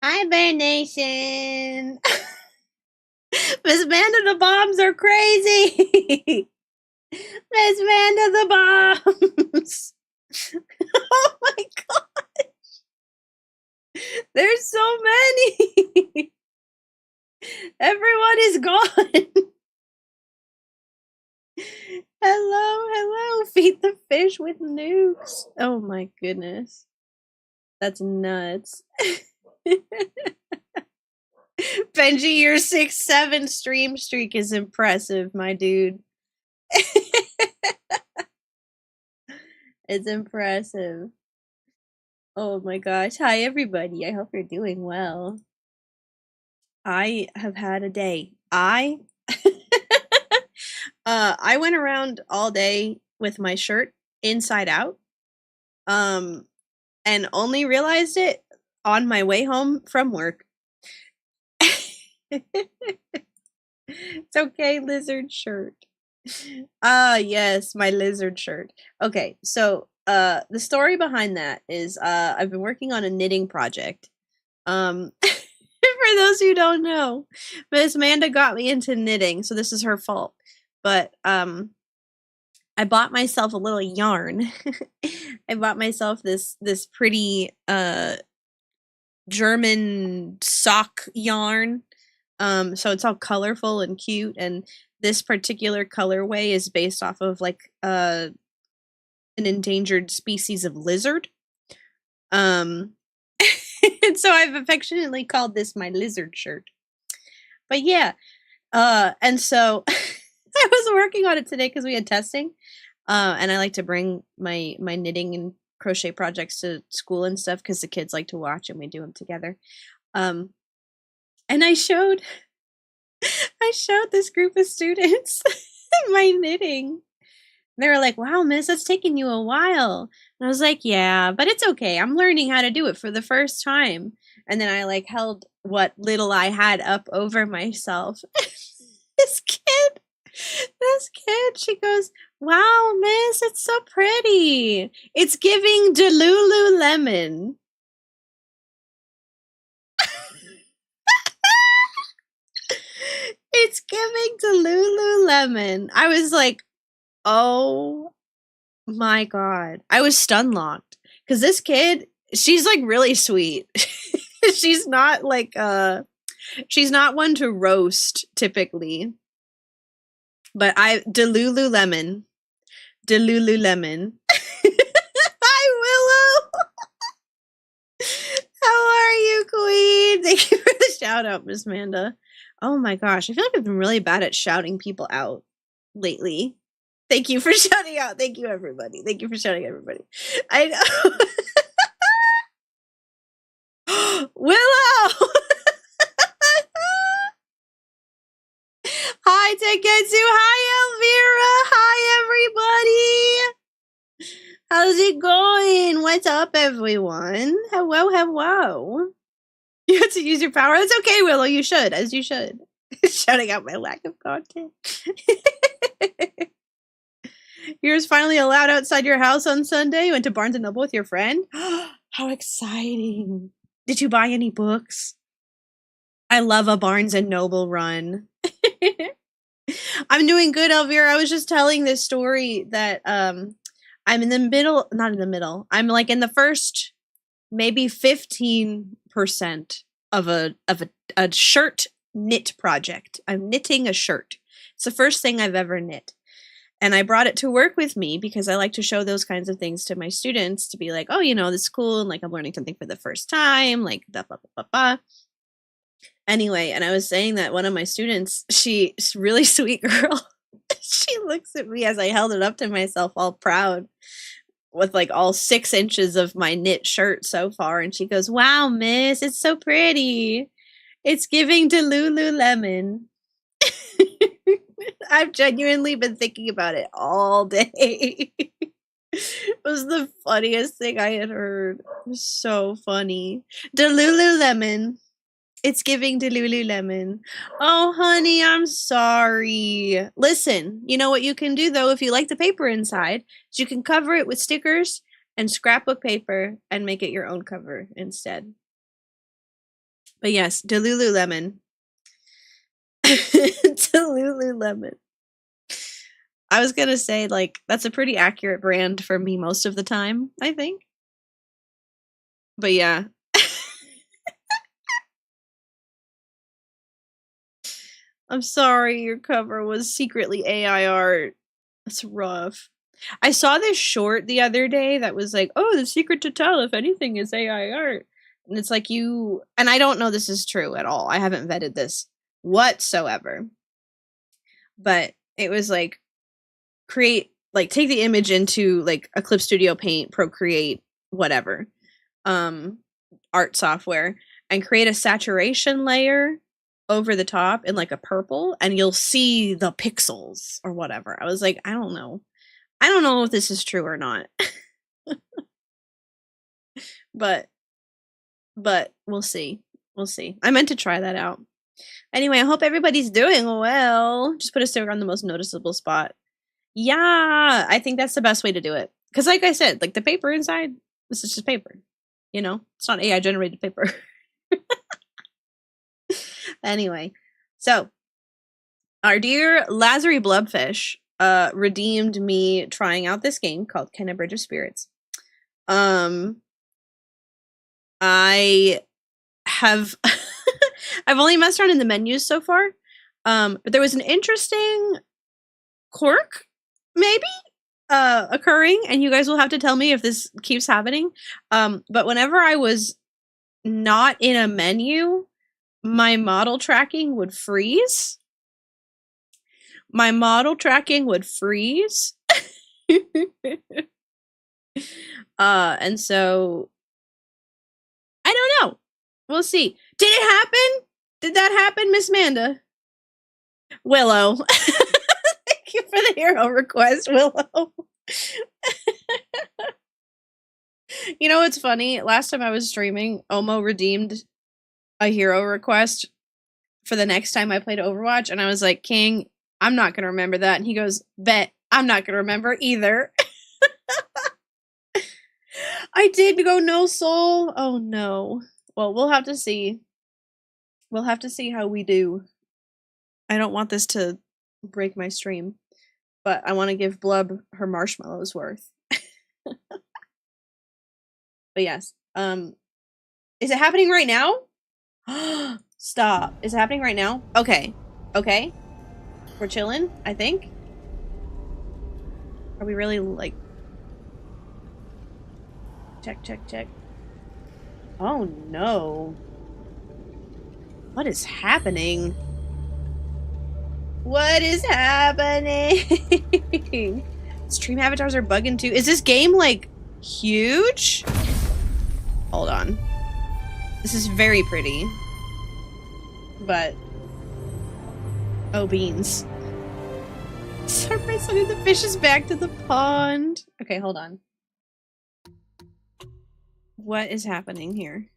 Hi, Bear Nation. Miss Manda, the bombs are crazy. Miss Manda, the bombs. Everyone is gone. Hello, hello. Feed the fish with nukes. Oh my goodness. That's nuts. Benji, your 6-7 stream streak is impressive, my dude. It's impressive. Oh my gosh. Hi, everybody. I hope you're doing well. I have had a day. I went around all day with my shirt inside out. And only realized it on my way home from work. It's okay, lizard shirt. Yes, my lizard shirt. Okay, so the story behind that is I've been working on a knitting project. For those who don't know, Miss Amanda got me into knitting, so this is her fault. But I bought myself a little yarn. I bought myself this pretty German sock yarn. So it's all colorful and cute, and this particular colorway is based off of like an endangered species of lizard. And so I've affectionately called this my lizard shirt. But yeah, and so I was working on it today because we had testing. And I like to bring my knitting and crochet projects to school and stuff because the kids like to watch and we do them together. And I showed this group of students my knitting. They were like, "Wow, miss, that's taking you a while." And I was like, "Yeah, but it's okay. I'm learning how to do it for the first time." And then I like held what little I had up over myself. This kid, she goes, "Wow, miss, it's so pretty. It's giving Delululemon." It's giving Delululemon. I was like, oh my god. I was stun locked. Because this kid, she's like really sweet. She's not like she's not one to roast typically. But Delululemon. Hi, Willow. How are you, Queen? Thank you for the shout out, Miss Amanda. Oh my gosh, I feel like I've been really bad at shouting people out lately. Thank you for shouting out. Thank you, everybody. Thank you for shouting, everybody. I know. Willow! Hi, Teketsu. Hi, Elvira. Hi, everybody. How's it going? What's up, everyone? Hello, hello. You have to use your power. That's okay, Willow. You should, as you should. Shouting out my lack of content. You're finally allowed outside your house on Sunday. You went to Barnes & Noble with your friend? How exciting. Did you buy any books? I love a Barnes & Noble run. I'm doing good, Elvira. I was just telling this story that I'm in the middle, not in the middle. I'm like in the first maybe 15% of a shirt knit project. I'm knitting a shirt. It's the first thing I've ever knit. And I brought it to work with me because I like to show those kinds of things to my students to be like, oh, you know, this is cool. And like, I'm learning something for the first time, like, blah, blah, blah, blah, blah. Anyway, and I was saying that one of my students, she's a really sweet girl. She looks at me as I held it up to myself, all proud, with like all 6 inches of my knit shirt so far. And she goes, "Wow, miss, it's so pretty. It's giving to Lululemon." I've genuinely been thinking about it all day. It was the funniest thing I had heard. It was so funny. Lululemon. It's giving to Lululemon. Oh, honey, I'm sorry. Listen, you know what you can do, though, if you like the paper inside, is you can cover it with stickers and scrapbook paper and make it your own cover instead. But yes, Lululemon. Lululemon. I was going to say, like, that's a pretty accurate brand for me most of the time, I think. But yeah. I'm sorry your cover was secretly AI art. That's rough. I saw this short the other day that was like, oh, the secret to tell if anything is AI art. And it's like and I don't know this is true at all. I haven't vetted this whatsoever. But it was like, take the image into like a Clip Studio Paint, Procreate, whatever, art software, and create a saturation layer over the top in like a purple, and you'll see the pixels or whatever. I was like, I don't know if this is true or not. but we'll see. I meant to try that out. Anyway, I hope everybody's doing well. Just put a sticker on the most noticeable spot. Yeah, I think that's the best way to do it. Because like I said, like the paper inside, this is just paper. You know, it's not AI generated paper. Anyway, so our dear Lazary Blubfish redeemed me trying out this game called Kenna Bridge of Spirits. I have I've only messed around in the menus so far. But there was an interesting quirk, maybe, occurring, and you guys will have to tell me if this keeps happening. But whenever I was not in a menu, my model tracking would freeze. And so I don't know. We'll see. Did it happen? Did that happen, Miss Manda? Willow. Thank you for the hero request, Willow. You know what's funny? Last time I was streaming, Omo redeemed a hero request for the next time I played Overwatch, and I was like, King, I'm not gonna remember that. And he goes, bet, I'm not gonna remember either. I did go no soul. Oh no. Well, we'll have to see. We'll have to see how we do. I don't want this to break my stream, but I want to give Blub her marshmallows worth. But yes. Is it happening right now? Stop. Is it happening right now? Okay. Okay. We're chilling, I think. Are we really like... Check. Oh no. What is happening? What is happening? Stream avatars are bugging too. Is this game like huge? Hold on. This is very pretty. But... oh, beans. Start by sending the fishes back to the pond. Okay, hold on. What is happening here?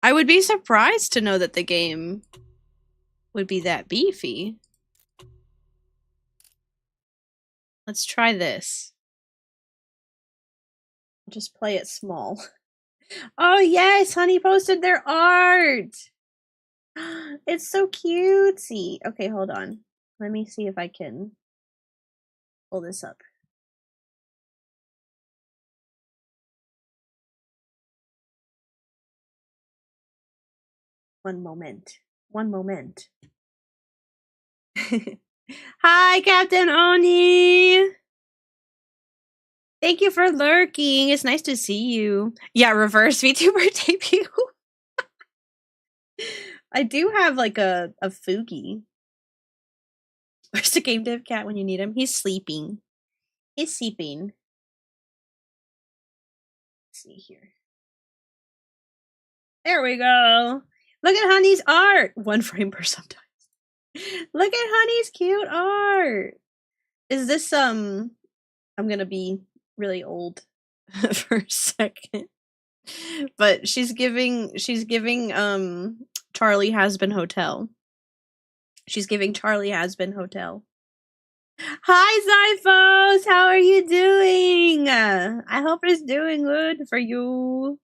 I would be surprised to know that the game would be that beefy. Let's try this. Just play it small. Oh yes, Honey posted their art! It's so cutesy. Okay, hold on. Let me see if I can pull this up. One moment. Hi, Captain Oni! Thank you for lurking. It's nice to see you. Yeah, reverse VTuber debut. I do have like a Fugi. Where's the game dev cat when you need him? He's sleeping. Let's see here. There we go. Look at Honey's art. 1 frame per sometimes. Look at Honey's cute art. Is this I'm gonna be really old for a second. But she's giving Charlie Has Been Hotel. She's giving Charlie Has Been Hotel. Hi Zyphos, how are you doing? I hope it's doing good for you.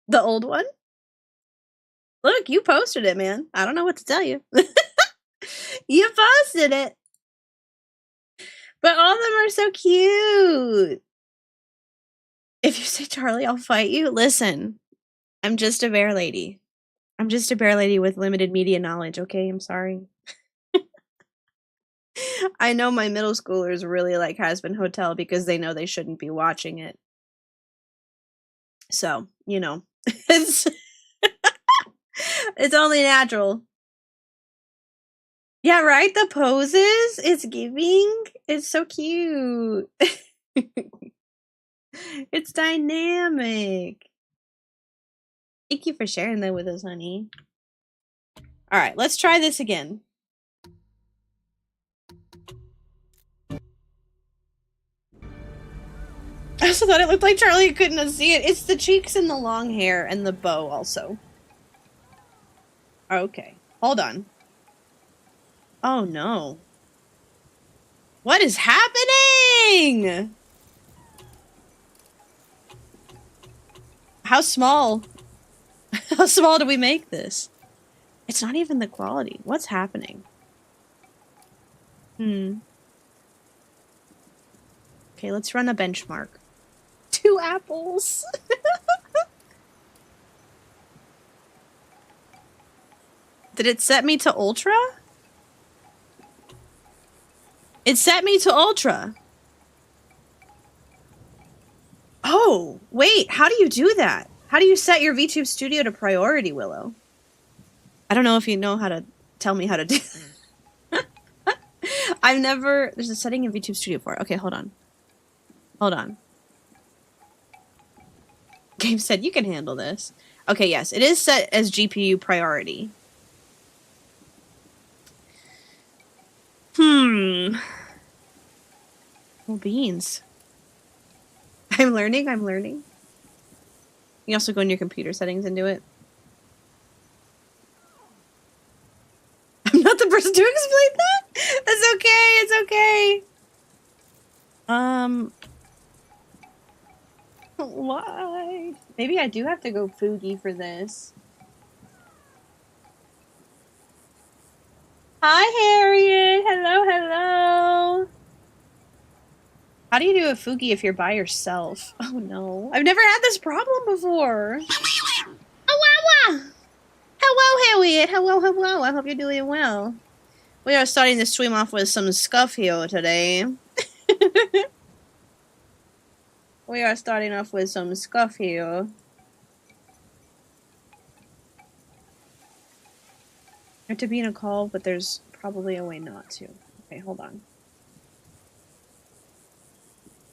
The old one? Look, you posted it, man. I don't know what to tell you. You posted it. But all of them are so cute. If you say Charlie, I'll fight you. Listen, I'm just a bear lady. I'm just a bear lady with limited media knowledge, okay? I'm sorry. I know my middle schoolers really like Has Been Hotel because they know they shouldn't be watching it. So, you know, it's it's only natural. Yeah, right? The poses, it's giving. It's so cute. It's dynamic. Thank you for sharing that with us, honey. All right, let's try this again. I also thought it looked like Charlie. Couldn't see it. It's the cheeks and the long hair and the bow also. Okay, hold on. Oh no. What is happening? How small? How small do we make this? It's not even the quality. What's happening? Okay, let's run a benchmark. 2 apples. Did it set me to ultra? It set me to ultra. Oh, wait, how do you do that? How do you set your VTube Studio to priority, Willow? I don't know if you know how to tell me how to do that. I've never... There's a setting in VTube Studio for it. Okay, hold on. Hold on. Game said you can handle this. Okay, yes, it is set as GPU priority. Well, beans. I'm learning. You also go in your computer settings and do it. I'm not the person to explain that. That's okay. It's okay. Why? Maybe I do have to go Fugi for this. Hi, Harriet. Hello. How do you do a Fugi if you're by yourself? Oh no. I've never had this problem before. Hello, Harriet. Hello. I hope you're doing well. We are starting the stream off with some scuff here today. We are starting off with some scuff here. I have to be in a call, but there's probably a way not to. Okay, hold on.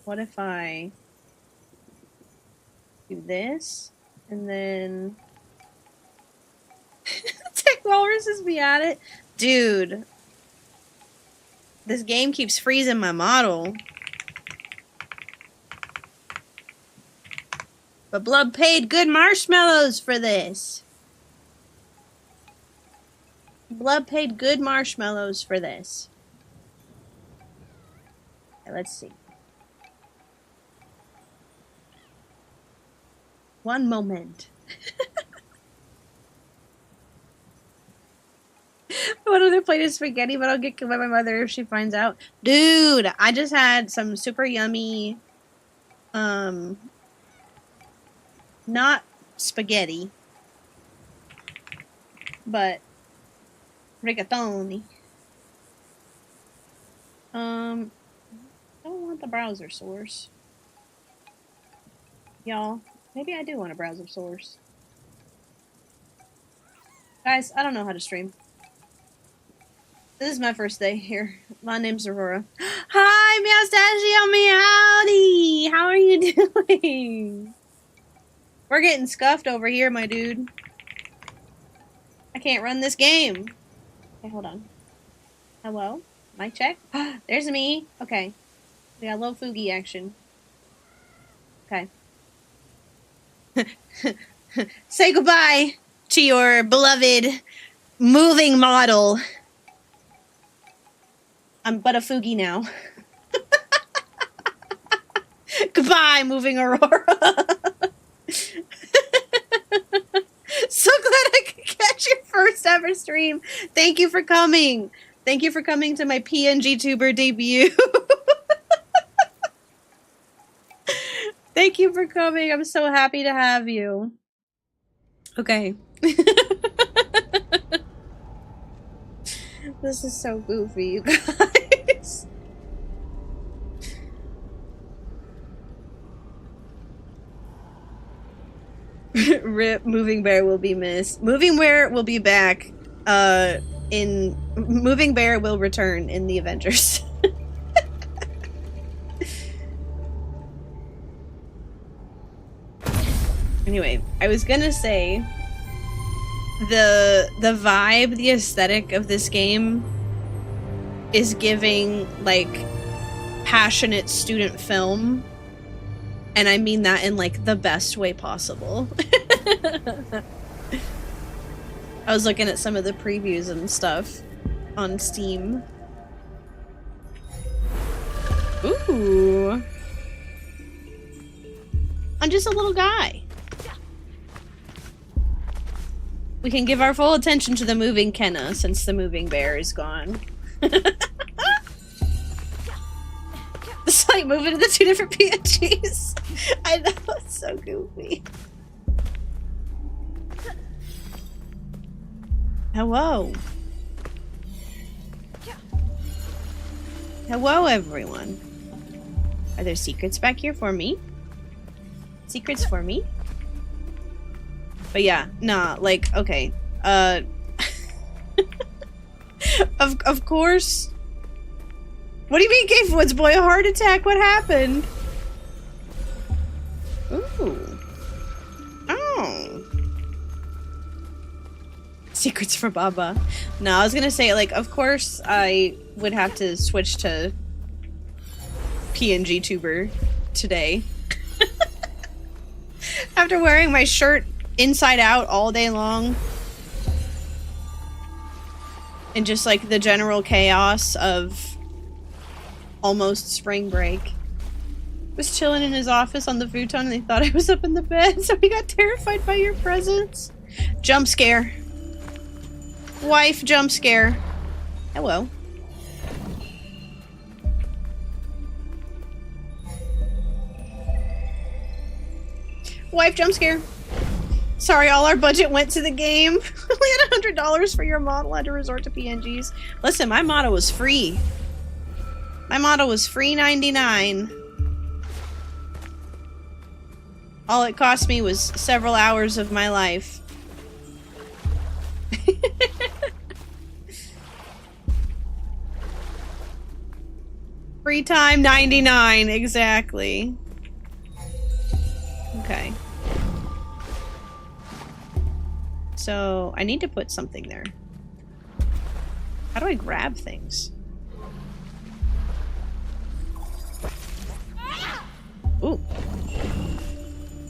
What if I do this, and then... Tech Walruses be at it? Dude. This game keeps freezing my model. But Blood paid good marshmallows for this. Blood paid good marshmallows for this. Okay, let's see. One moment. I wanted to plate of spaghetti, but I'll get killed by my mother if she finds out. Dude, I just had some super yummy, not spaghetti, but rigatoni. I don't want the browser source. Y'all, maybe I do want a browser source. Guys, I don't know how to stream. This is my first day here. My name's Aurora. Hi, Meowstachio Meowdy! How are you doing? We're getting scuffed over here, my dude. I can't run this game. Okay, hold on. Hello? Mic check? There's me. Okay. We got a little Fugi action. Okay. Say goodbye to your beloved moving model. I'm but a Fugi now. Goodbye, moving Aurora. So glad I could catch your first ever stream. Thank you for coming. Thank you for coming to my PNG tuber debut. Thank you for coming. I'm so happy to have you. Okay. This is so goofy, you guys. Rip, Moving Bear will be missed. Moving Bear will be back. Moving Bear will return in the Avengers. Anyway, I was gonna say the vibe, the aesthetic of this game is giving like passionate student film, and I mean that in like the best way possible. I was looking at some of the previews and stuff on Steam. Ooh. I'm just a little guy. We can give our full attention to the moving Kenna since the moving bear is gone. It's like moving to the two different PNGs. I know, it's so goofy. Hello. Hello, everyone. Are there secrets back here for me? Secrets for me? But yeah, nah, like, okay. Of course. What do you mean gave Woods Boy a heart attack? What happened? Ooh. Oh. Secrets for Baba. No, I was gonna say, like, of course I would have to switch to PNG tuber today. After wearing my shirt inside out all day long. And just like the general chaos of almost spring break. Was chilling in his office on the futon and they thought I was up in the bed, so he got terrified by your presence. Jump scare. Wife jump scare. Hello. Wife jump scare. Sorry, all our budget went to the game. We had $100 for your model, had to resort to PNGs. Listen, my model was free. My model was free 99. All it cost me was several hours of my life. Free time 99, exactly. Okay. So, I need to put something there. How do I grab things? Ooh.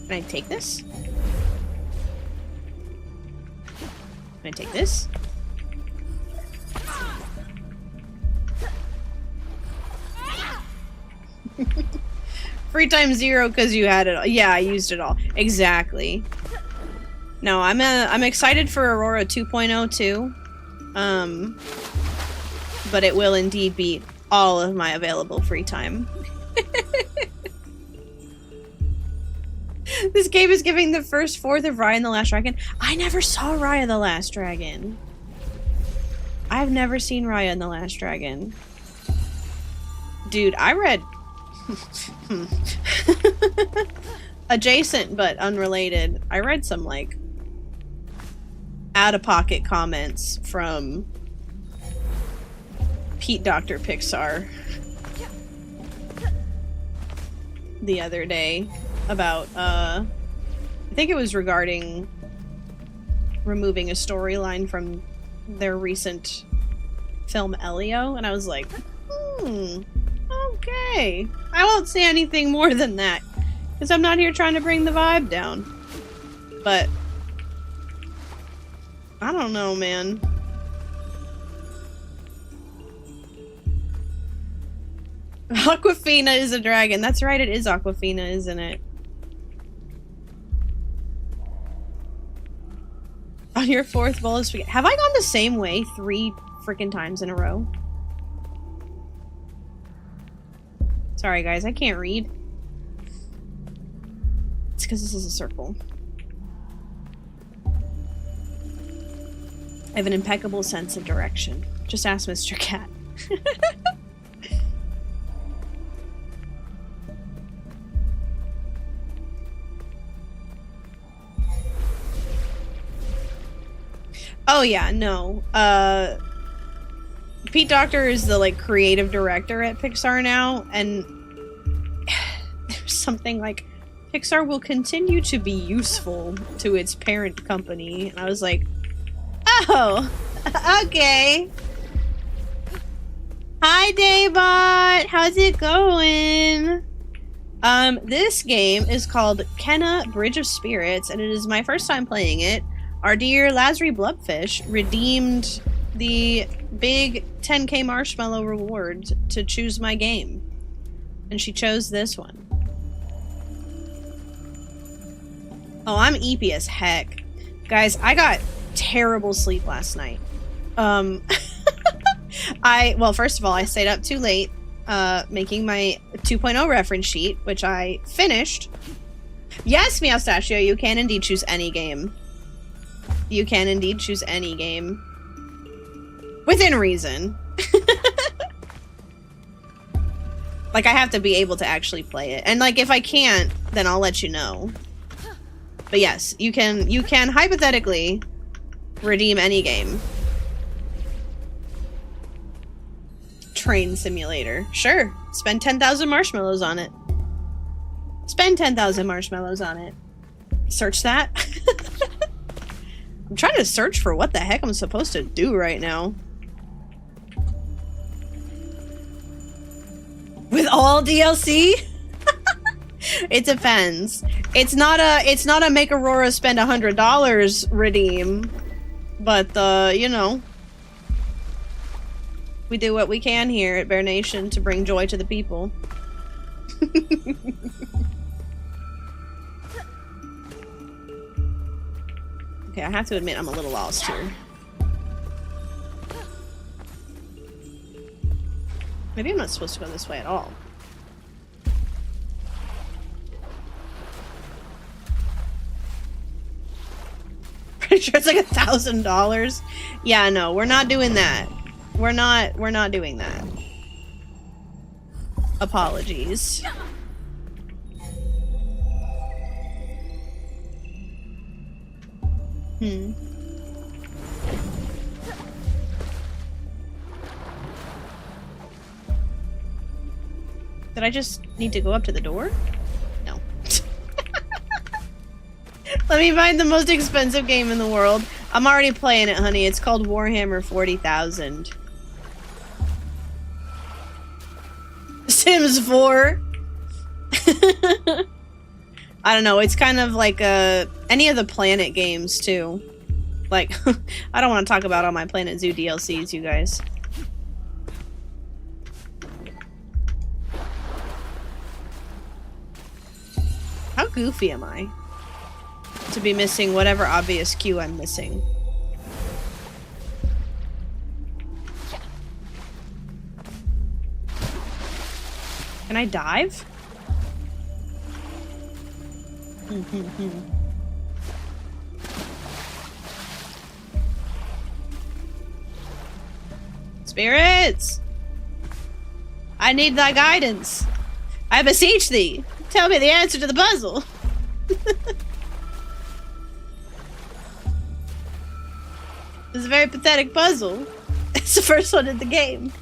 Can I take this? Can I take this? Free time 0 because you had it all. Yeah, I used it all. Exactly. No, I'm excited for Aurora 2.0 too. But it will indeed be all of my available free time. This game is giving the first fourth of Raya and the Last Dragon. I never saw Raya the Last Dragon. I've never seen Raya and the Last Dragon. Dude, I read... Adjacent but unrelated. I read some, like, out-of-pocket comments from Pete Dr. Pixar the other day about, I think it was regarding removing a storyline from their recent film Elio, and I was like, okay. I won't say anything more than that, because I'm not here trying to bring the vibe down. But I don't know, man. Aquafina is a dragon. That's right, it is Aquafina, isn't it? On your fourth bowl of spaghetti. Have I gone the same way 3 freaking times in a row. Sorry guys, I can't read. It's because this is a circle. I have an impeccable sense of direction. Just ask Mr. Cat. Oh yeah, no. Pete Docter is the like creative director at Pixar now, and there's something like Pixar will continue to be useful to its parent company. And I was like, oh, okay. Hi Daybot, how's it going? This game is called Kenna Bridge of Spirits, and it is my first time playing it. Our dear Lazary Blubfish redeemed the big 10k marshmallow reward to choose my game. And she chose this one. Oh, I'm eepy as heck. Guys, I got terrible sleep last night. Well, first of all, I stayed up too late, making my 2.0 reference sheet, which I finished. Yes, Meowstachio, you can indeed choose any game. You can indeed choose any game. Within reason. Like, I have to be able to actually play it. And, like, if I can't, then I'll let you know. But yes, you can hypothetically redeem any game. Train simulator. Sure. Spend 10,000 marshmallows on it. Spend 10,000 marshmallows on it. Search that. I'm trying to search for what the heck I'm supposed to do right now. With all DLC? It depends. It's not a make Aurora spend $100 redeem, but you know, we do what we can here at Bear Nation to bring joy to the people. Okay, I have to admit I'm a little lost here. Maybe I'm not supposed to go this way at all. Pretty sure it's like $1,000. Yeah, no, we're not doing that. We're not doing that. Apologies. Did I just need to go up to the door? No. Let me find the most expensive game in the world. I'm already playing it, honey. It's called Warhammer 40,000. Sims 4. I don't know, it's kind of like any of the Planet games too. Like, I don't want to talk about all my Planet Zoo DLCs, you guys. How goofy am I? To be missing whatever obvious cue I'm missing. Can I dive? Spirits! I need thy guidance. I beseech thee. Tell me the answer to the puzzle. It's a very pathetic puzzle. It's the first one in the game.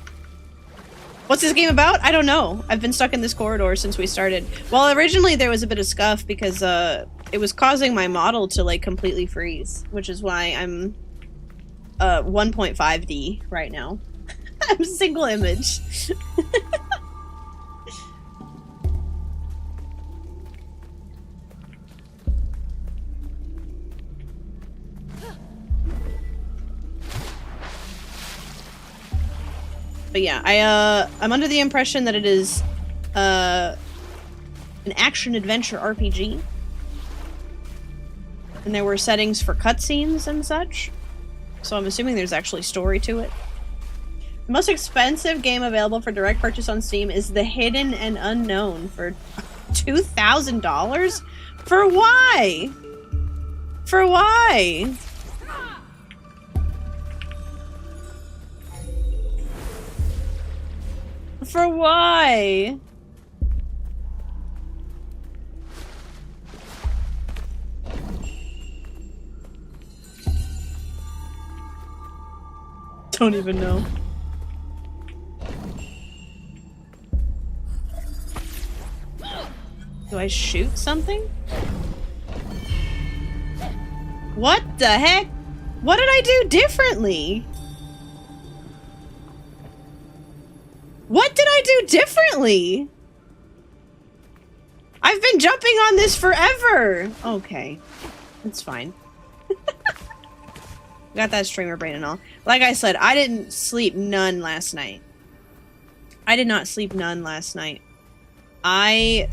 What's this game about? I don't know. I've been stuck in this corridor since we started. Well, originally there was a bit of scuff because it was causing my model to like completely freeze, which is why I'm 1.5D right now. I'm single image. But yeah, I'm under the impression that it is an action-adventure RPG. And there were settings for cutscenes and such. So I'm assuming there's actually story to it. Most expensive game available for direct purchase on Steam is The Hidden and Unknown for $2,000? For why? For why? For why? Don't even know. Do I shoot something? What the heck? What did I do differently? What did I do differently? I've been jumping on this forever. Okay, it's fine. Got that streamer brain and all. Like I said, I didn't sleep none last night. I did not sleep none last night. I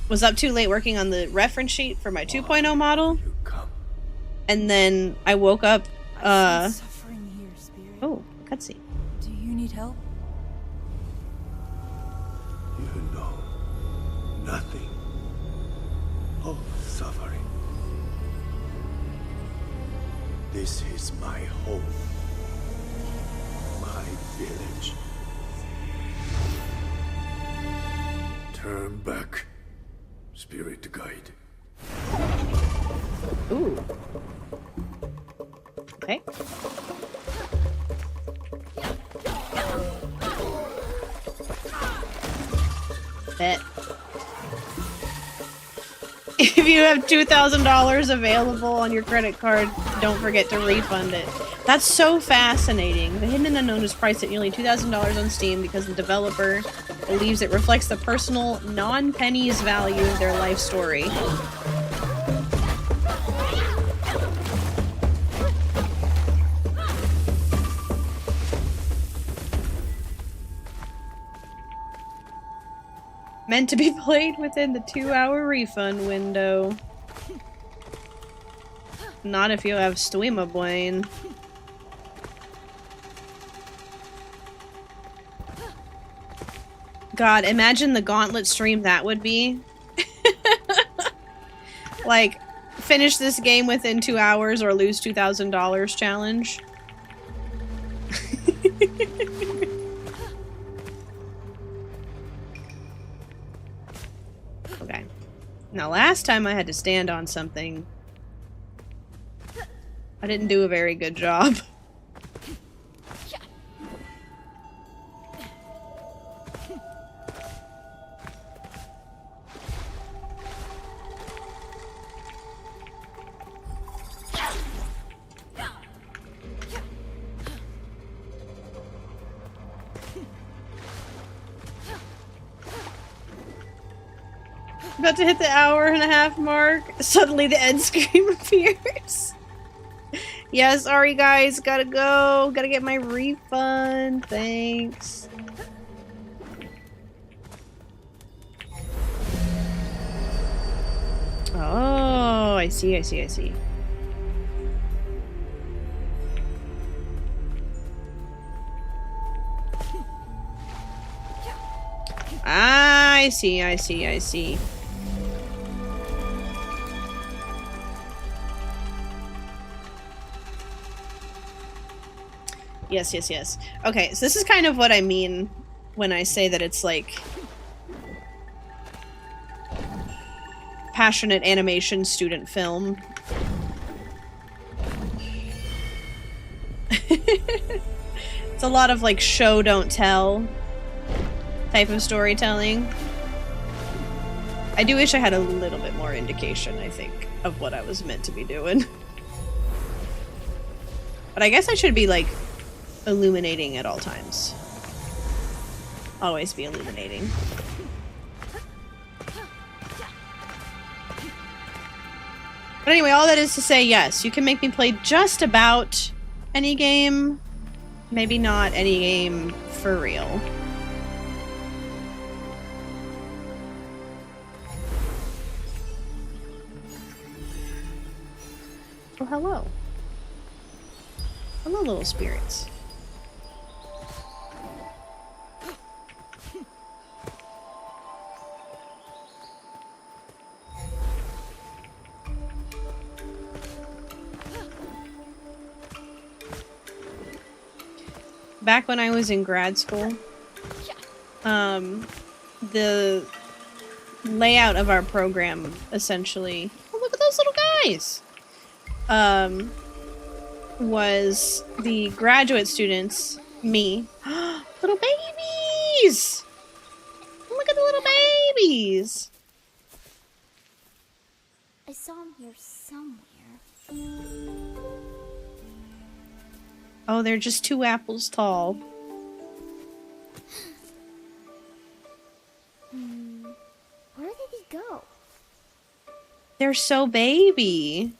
was up too late working on the reference sheet for my 2.0 model. And then I woke up, suffering here, Spirit. Oh, cutscene. Do you need help? You know nothing of suffering. This is my home, my village. Turn back, Spirit Guide. Ooh. Okay. Bet. If you have $2,000 available on your credit card, don't forget to refund it. That's so fascinating. The Hidden and Unknown is priced at nearly $2,000 on Steam because the developer believes it reflects the personal, non-pennies value of their life story. Meant to be played within the 2-hour refund window. Not if you have Streamer Brain. God, imagine the gauntlet stream that would be. Like, finish this game within 2 hours or lose $2,000 challenge. Okay. Now, last time I had to stand on something, I didn't do a very good job. About to hit the hour-and-a-half mark. Suddenly the end screen appears. Yeah, sorry guys, gotta go. Gotta get my refund. Thanks. Oh, I see, I see, I see. I see, I see, I see. Yes, yes, yes. Okay, so this is kind of what I mean when I say that it's like passionate animation student film. It's a lot of like show don't tell type of storytelling. I do wish I had a little bit more indication, I think, of what I was meant to be doing. But I guess I should be like illuminating at all times. Always be illuminating. But anyway, all that is to say, yes, you can make me play just about any game. Maybe not any game for real. Oh, hello. Hello, little spirits. back when I was in grad school, the layout of our program essentially, oh, look at those little guys, was the graduate students, me, little babies! Look at the little babies! I saw him here somewhere. Oh, they're just 2 apples tall. Where did he go? They're so baby.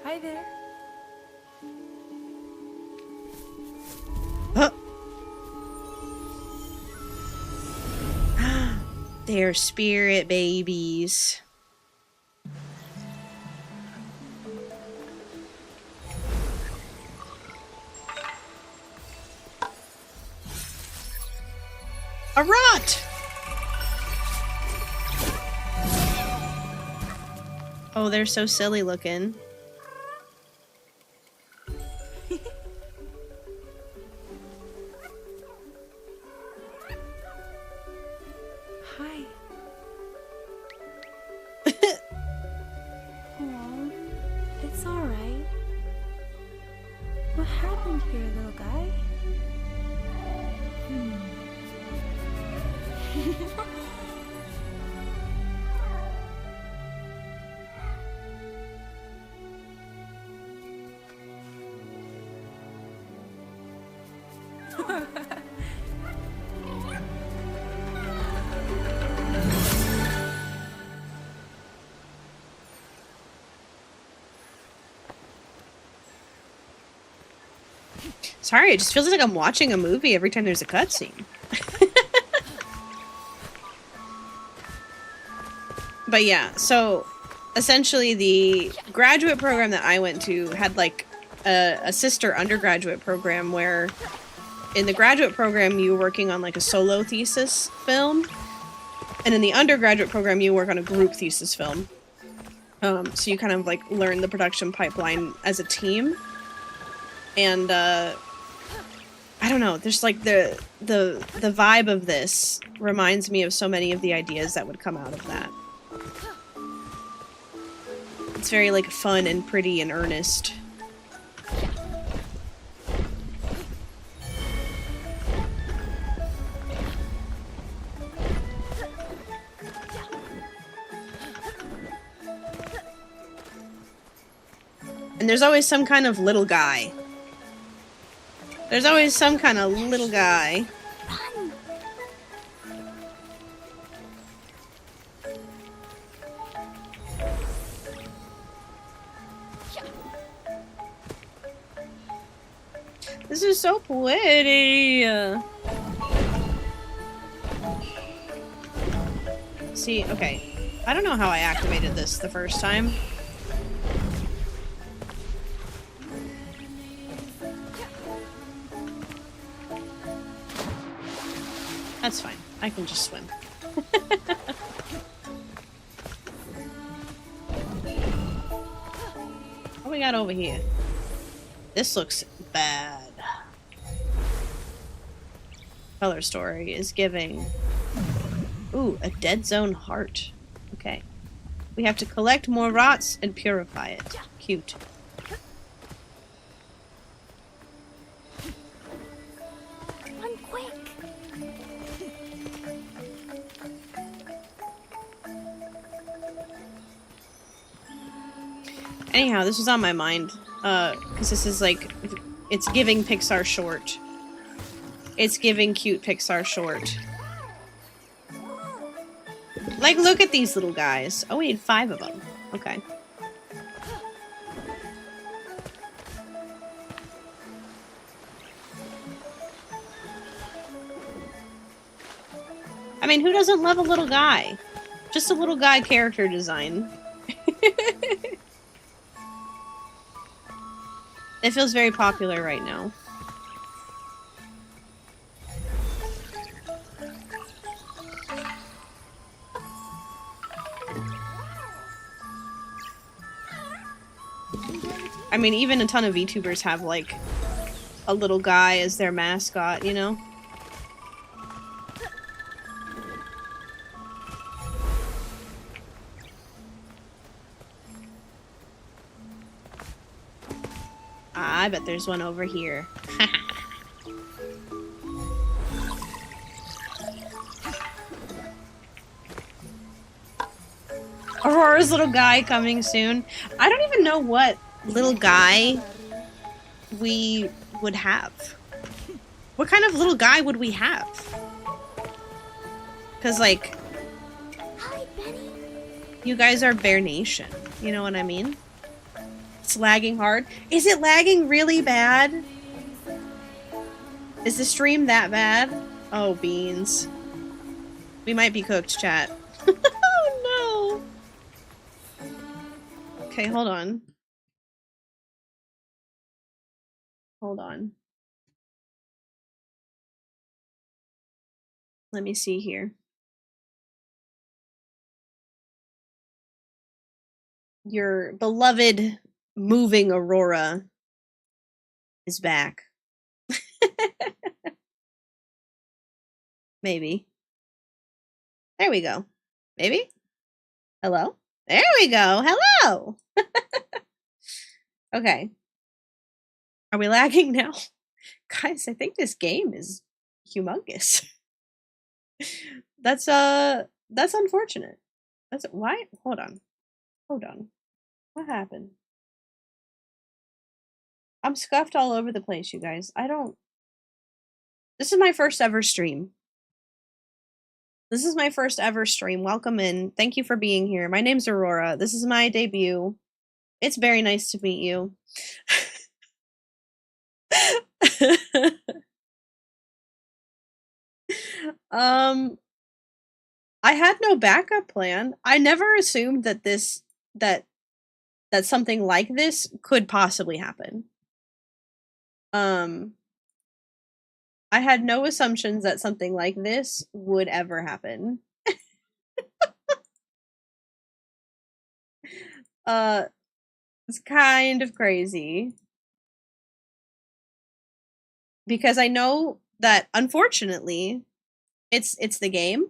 Hi there. Huh. They're spirit babies. A rot! Oh, they're so silly looking. Hi. Oh, it's alright. What happened here, little guy? Sorry, it just feels like I'm watching a movie every time there's a cutscene. But yeah, so essentially the graduate program that I went to had like a sister undergraduate program where in the graduate program you were working on like a solo thesis film, and in the undergraduate program you work on a group thesis film. So you kind of like learn the production pipeline as a team. And I don't know, there's like the vibe of this reminds me of so many of the ideas that would come out of that. It's very like fun and pretty and earnest. And there's always some kind of little guy. There's always some kind of little guy. This is so pretty. See, okay. I don't know how I activated this the first time. That's fine. I can just swim. What we got over here? This looks bad. Color story is giving. Ooh, a dead zone heart. Okay. We have to collect more rots and purify it. Cute. Run quick! Anyhow, this was on my mind. Because this is like, it's giving Pixar short. It's giving cute Pixar short. Like, look at these little guys. Oh, we need 5 of them. Okay. I mean, who doesn't love a little guy? Just a little guy character design. It feels very popular right now. I mean, even a ton of VTubers have, like, a little guy as their mascot, you know? I bet there's one over here. Aurora's little guy coming soon. I don't even know what little guy we would have. What kind of little guy would we have? Because, like, Hi, Benny. you guys are Bear Nation. You know what I mean? It's lagging hard. Is it lagging really bad? Is the stream that bad? Oh, beans. We might be cooked, chat. Oh, no. Okay, hold on. Hold on. Let me see here. Your beloved moving Aurora is back. Maybe. There we go. Maybe? Hello? There we go. Hello! Okay. Are we lagging now? Guys, I think this game is humongous. That's unfortunate. That's why. Hold on. Hold on. What happened? I'm scuffed all over the place, you guys. This is my first ever stream. This is my first ever stream. Welcome in. Thank you for being here. My name's Aurora. This is my debut. It's very nice to meet you. I had no backup plan. I never assumed that that something like this could possibly happen. I had no assumptions that something like this would ever happen. It's kind of crazy. Because I know that, unfortunately, it's the game.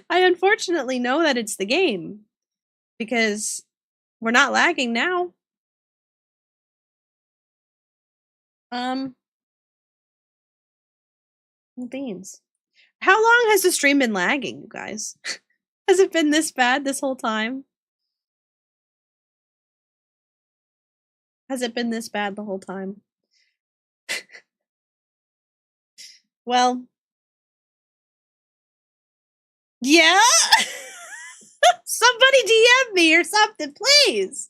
I unfortunately know that it's the game. Because we're not lagging now. Beans. How long has the stream been lagging, you guys? Has it been this bad this whole time? Has it been this bad the whole time? Well, yeah? Somebody DM me or something, please.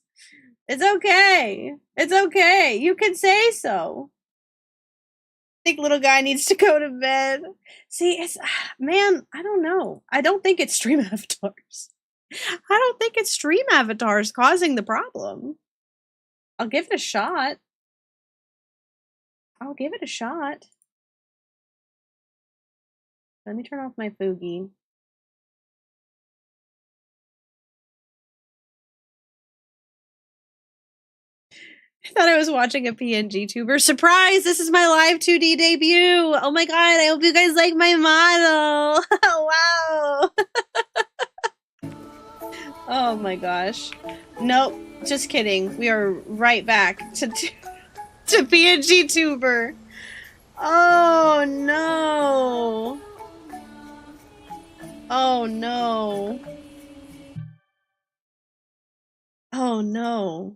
It's okay. It's okay. You can say so. I think little guy needs to go to bed. See, it's man, I don't know. I don't think it's stream avatars. I don't think it's stream avatars causing the problem. I'll give it a shot. I'll give it a shot. Let me turn off my Fugi. I thought I was watching a PNG tuber. Surprise! This is my live 2D debut! Oh my god, I hope you guys like my model! Wow! Oh my gosh. Nope, just kidding. We are right back to PNG tuber. Oh no! Oh no. Oh no.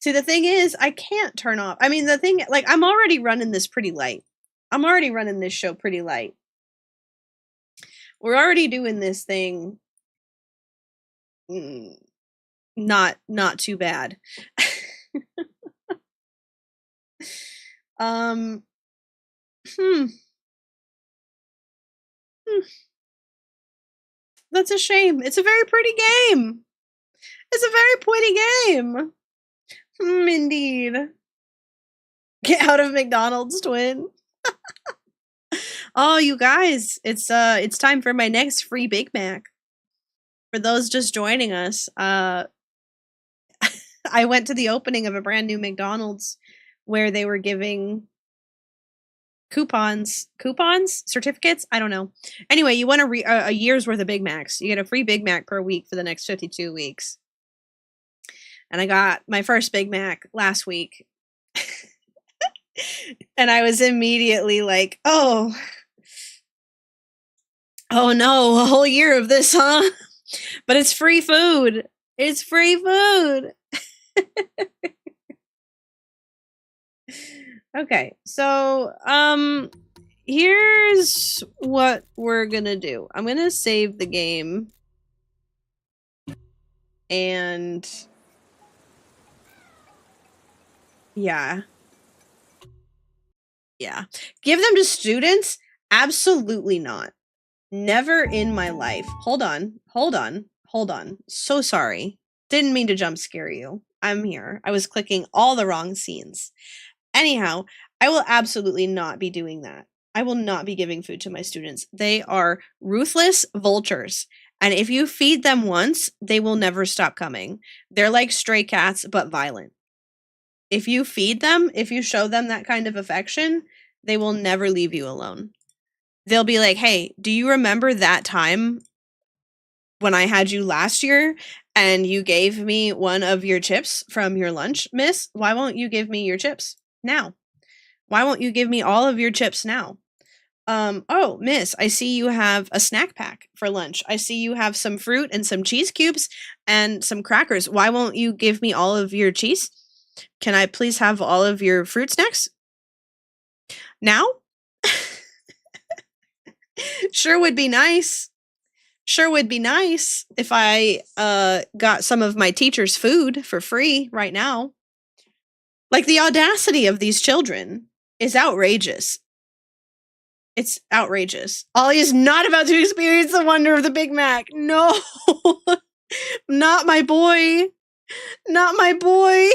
See, the thing is, I can't turn off. I mean, the thing, like, I'm already running this pretty light. I'm already running this show pretty light. We're already doing this thing not too bad. Hmm. Hmm. That's a shame. It's a very pretty game. It's a very pretty game. Indeed. Get out of McDonald's, twin. Oh, you guys, it's time for my next free Big Mac. For those just joining us, I went to the opening of a brand new McDonald's where they were giving coupons, certificates. I don't know. Anyway, you win a year's worth of Big Macs. You get a free Big Mac per week for the next 52 weeks. And I got my first Big Mac last week. And I was immediately like, oh no, a whole year of this, huh? But it's free food. It's free food. Okay, so here's what we're gonna do. I'm gonna save the game. And yeah. Give them to students? Absolutely not. Never in my life. Hold on. So sorry. Didn't mean to jump scare you. I'm here. I was clicking all the wrong scenes. Anyhow, I will absolutely not be doing that. I will not be giving food to my students. They are ruthless vultures. And if you feed them once, they will never stop coming. They're like stray cats, but violent. If you feed them, if you show them that kind of affection, they will never leave you alone. They'll be like, hey, do you remember that time when I had you last year and you gave me one of your chips from your lunch, miss? Why won't you give me your chips now? Why won't you give me all of your chips now? Oh, miss, I see you have a snack pack for lunch. I see you have some fruit and some cheese cubes and some crackers. Why won't you give me all of your cheese? Can I please have all of your fruit snacks now? Sure would be nice. Sure would be nice if I got some of my teacher's food for free right now. Like, the audacity of these children is outrageous. It's outrageous. Ollie is not about to experience the wonder of the Big Mac. No. Not my boy. Not my boy.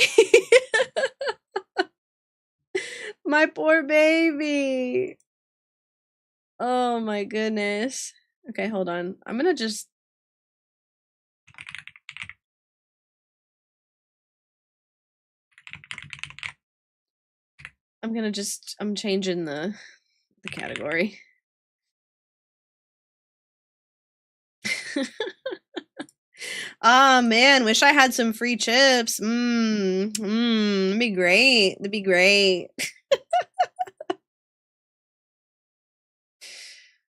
My poor baby. Oh my goodness. Okay, hold on. I'm gonna just... I'm changing the category. Ah, man, wish I had some free chips. That'd be great. That'd be great.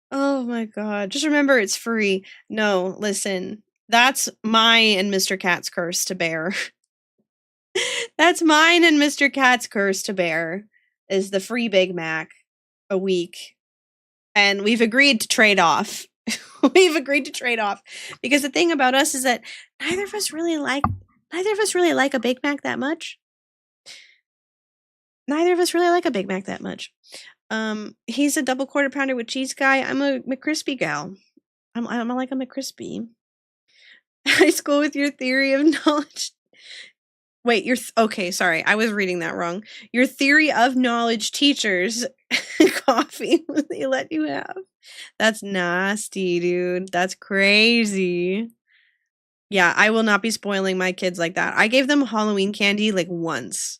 Oh my god. Just remember it's free. No, listen. That's mine and Mr. Cat's curse to bear. That's mine and Mr. Cat's curse to bear, is the free Big Mac a week. And we've agreed to trade off. We've agreed to trade off. Because the thing about us is that neither of us really like a Big Mac that much. Neither of us really like a Big Mac that much. He's a double quarter pounder with cheese guy. I'm a McCrispy gal. I'm like a McCrispy. High school with your theory of knowledge. Wait, okay, sorry. I was reading that wrong. Your theory of knowledge teachers coffee they let you have. That's nasty, dude. That's crazy. Yeah, I will not be spoiling my kids like that. I gave them Halloween candy like once.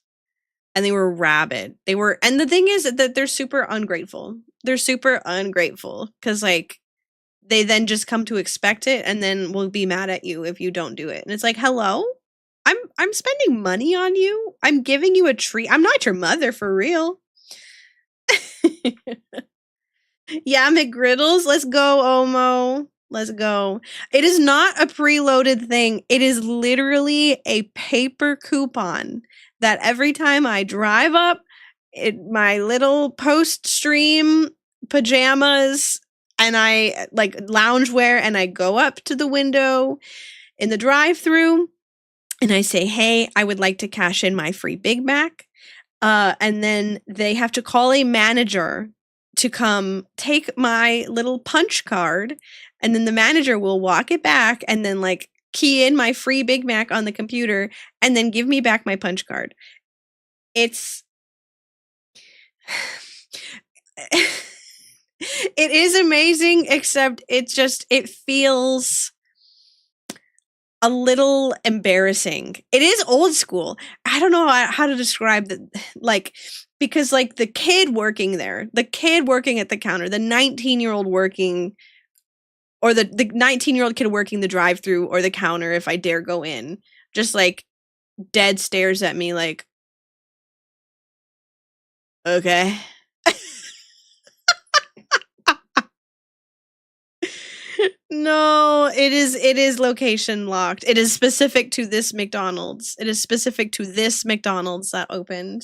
And they were rabid. And the thing is that they're super ungrateful. They're super ungrateful because, like, they then just come to expect it and then will be mad at you if you don't do it. And it's like, hello? I'm spending money on you. I'm giving you a treat. I'm not your mother for real. Yeah, McGriddles. Let's go, Omo. Let's go. It is not a preloaded thing. It is literally a paper coupon that every time I drive up in my little post-stream pajamas and I like loungewear and I go up to the window in the drive-thru and I say, hey, I would like to cash in my free Big Mac. And then they have to call a manager to come take my little punch card, and then the manager will walk it back and then like key in my free Big Mac on the computer and then give me back my punch card. It's it is amazing, except it feels a little embarrassing. It is old school. I don't know how to describe the like, because like the kid working there, the kid working at the counter, the 19-year-old working, or the 19-year-old kid working the drive-through or the counter, if I dare go in, just like dead stares at me like, okay. No, it is location locked. It is specific to this McDonald's. It is specific to this McDonald's that opened.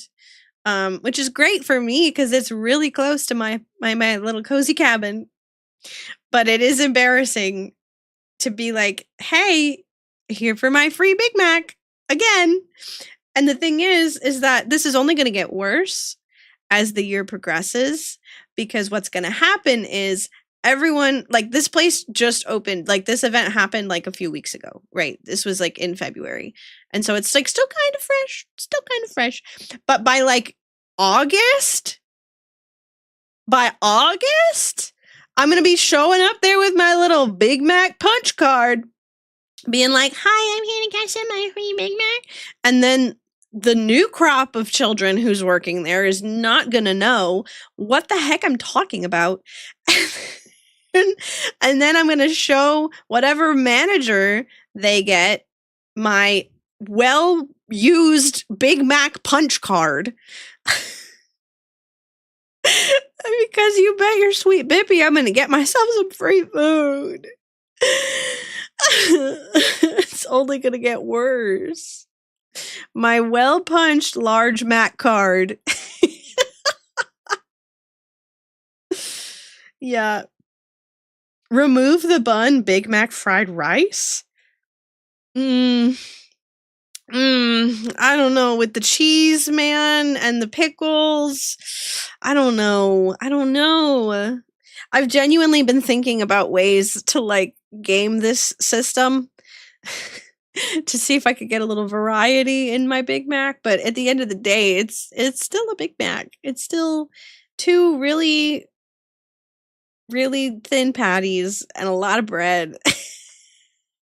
Which is great for me because it's really close to my little cozy cabin. But it is embarrassing to be like, "Hey, here for my free Big Mac again." And the thing is that this is only going to get worse as the year progresses, because what's going to happen is everyone, like, this place just opened, like this event happened like a few weeks ago, right? This was like in February. And so it's like still kind of fresh. But by like August, I'm going to be showing up there with my little Big Mac punch card, being like, "Hi, I'm here to get some my free Big Mac." And then the new crop of children who's working there is not going to know what the heck I'm talking about. And then I'm going to show whatever manager they get my well-used Big Mac punch card. Because you bet your sweet bippy I'm going to get myself some free food. It's only going to get worse. My well-punched large Mac card. Yeah. Remove the bun, Big Mac fried rice? I don't know. With the cheese, man, and the pickles. I don't know. I've genuinely been thinking about ways to like game this system to see if I could get a little variety in my Big Mac, but at the end of the day, it's still a Big Mac. It's still two really thin patties and a lot of bread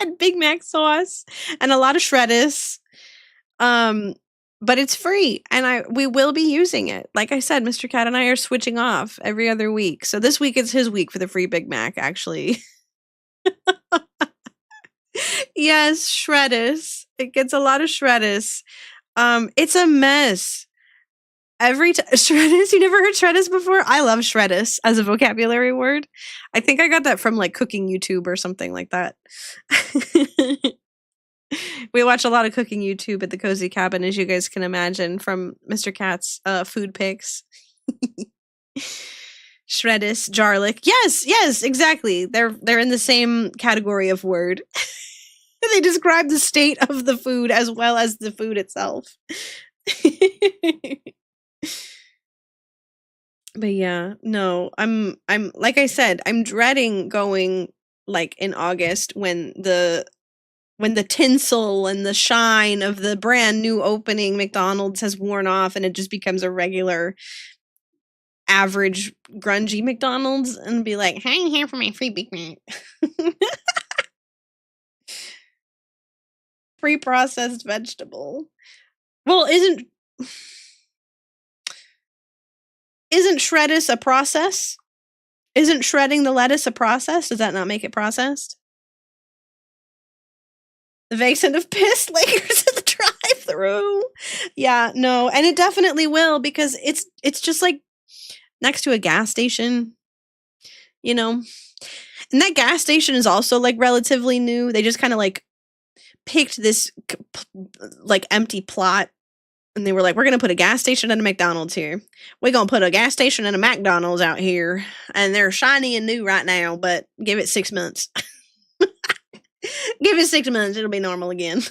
and Big Mac sauce and a lot of shreddis. But it's free and we will be using it. Like I said, Mr. Cat and I are switching off every other week. So this week is his week for the free Big Mac, actually. Yes, shreddis. It gets a lot of shreddis. It's a mess. Every time shreddis, you never heard shreddis before? I love shreddis as a vocabulary word. I think I got that from like cooking YouTube or something like that. We watch a lot of cooking YouTube at the Cozy Cabin, as you guys can imagine, from Mr. Cat's food pics. Shreddis, jarlic. Yes, exactly. They're in the same category of word. They describe the state of the food as well as the food itself. But yeah, no, I'm like I said, I'm dreading going like in August when the tinsel and the shine of the brand new opening McDonald's has worn off and it just becomes a regular average grungy McDonald's, and be like, "Hey, I'm here for my free Big Mac." Pre-processed vegetable. Well, isn't shreddis a process? Isn't shredding the lettuce a process? Does that not make it processed? The vacant of piss lingers at the drive-through. Yeah, no, and it definitely will, because it's just like next to a gas station, you know? And that gas station is also like relatively new. They just kind of like picked this like empty plot, and they were like, "We're going to put a gas station and a McDonald's here. We're going to put a gas station and a McDonald's out here. And they're shiny and new right now, but give it 6 months." Give it 6 months, it'll be normal again.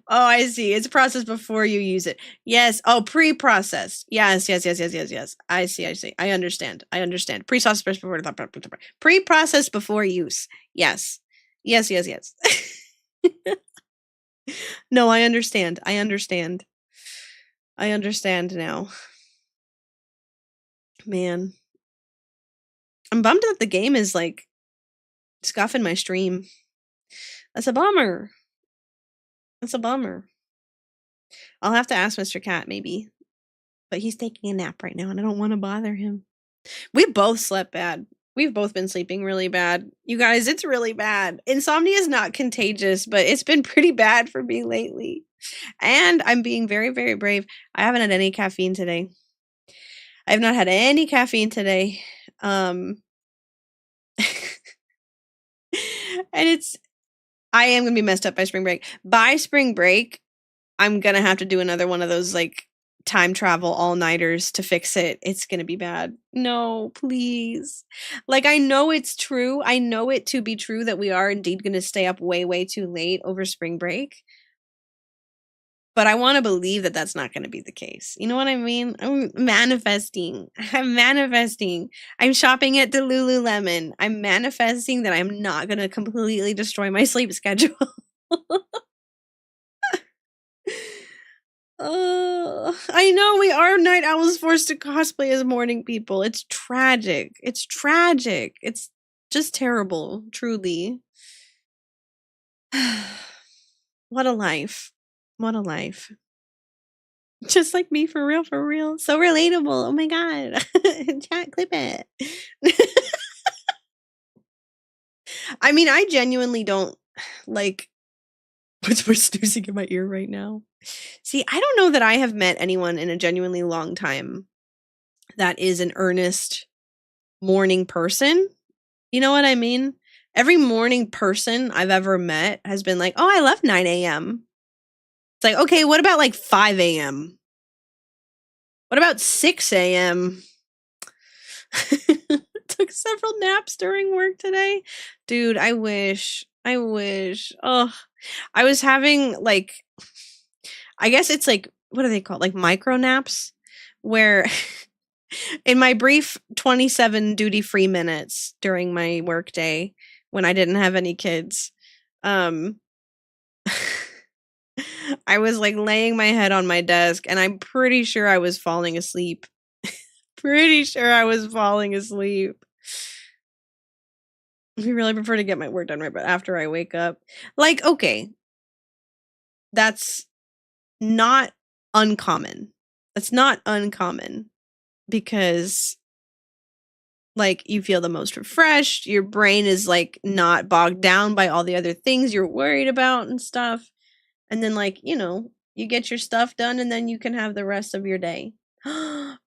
Oh, I see. It's processed before you use it. Yes. Oh, pre-processed. Yes. I see. I understand. Pre-processed before use. Yes. Yes. No, I understand. I understand now. Man. I'm bummed that the game is like scuffing my stream. That's a bummer. I'll have to ask Mr. Cat maybe. But he's taking a nap right now and I don't want to bother him. We both slept bad. We've both been sleeping really bad. You guys, it's really bad. Insomnia is not contagious, but it's been pretty bad for me lately. And I'm being very, very brave. I haven't had any caffeine today. I have not had any caffeine today. And I am going to be messed up by spring break. By spring break, I'm going to have to do another one of those like time travel all-nighters to fix it. It's going to be bad. No, please. Like, I know it's true. I know it to be true that we are indeed going to stay up way, way too late over spring break. But I want to believe that that's not going to be the case. You know what I mean? I'm manifesting. I'm shopping at the Lululemon. I'm manifesting that I'm not going to completely destroy my sleep schedule. I know we are night owls forced to cosplay as morning people. It's tragic. It's just terrible, truly. What a life. Just like me, for real. So relatable. Oh my god. Chat, clip it. I mean, I genuinely don't like what's snoozing in my ear right now. See, I don't know that I have met anyone in a genuinely long time that is an earnest morning person. You know what I mean? Every morning person I've ever met has been like, oh, I love 9 a.m. It's like, okay, what about like 5 a.m.? What about 6 a.m.? Took several naps during work today. Dude, I wish. Oh, I was having like, I guess it's like, what are they called? Like micro naps, where in my brief 27 duty-free minutes during my workday when I didn't have any kids, I was like laying my head on my desk and I'm pretty sure I was falling asleep. I really prefer to get my work done right, but after I wake up, like, okay, that's not uncommon. That's not uncommon because like you feel the most refreshed, your brain is like not bogged down by all the other things you're worried about and stuff. And then like, you know, you get your stuff done and then you can have the rest of your day. Daybot!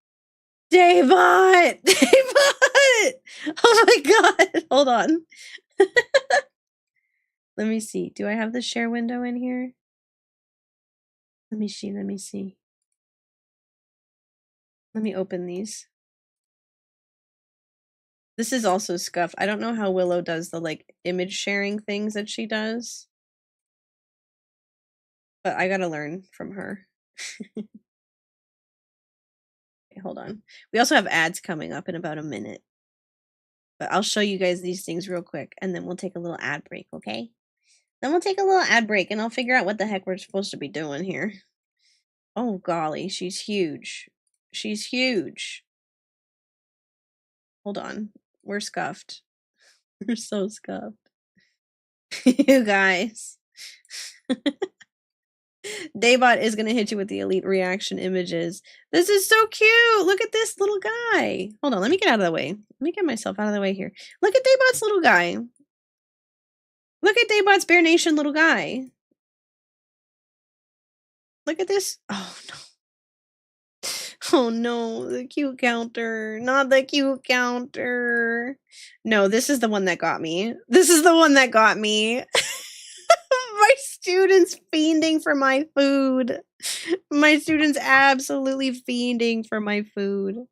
Oh my god. Hold on. Let me see. Do I have the share window in here? Let me see. Let me open these. This is also scuffed. I don't know how Willow does the like image sharing things that she does. But I gotta learn from her. Okay, hold on. We also have ads coming up in about a minute. But I'll show you guys these things real quick and then we'll take a little ad break, okay? Then we'll take a little ad break and I'll figure out what the heck we're supposed to be doing here. Oh golly, she's huge. Hold on. We're scuffed. We're so scuffed. You guys. Daybot is gonna hit you with the elite reaction images. This is so cute. Look at this little guy. Hold on, let me get out of the way. Let me get myself out of the way here. Look at Daybot's little guy. Look at Daybot's Bear Nation little guy. Look at this. Oh no. Oh no, the cute counter. Not the cute counter. No, this is the one that got me. My students fiending for my food. My students absolutely fiending for my food.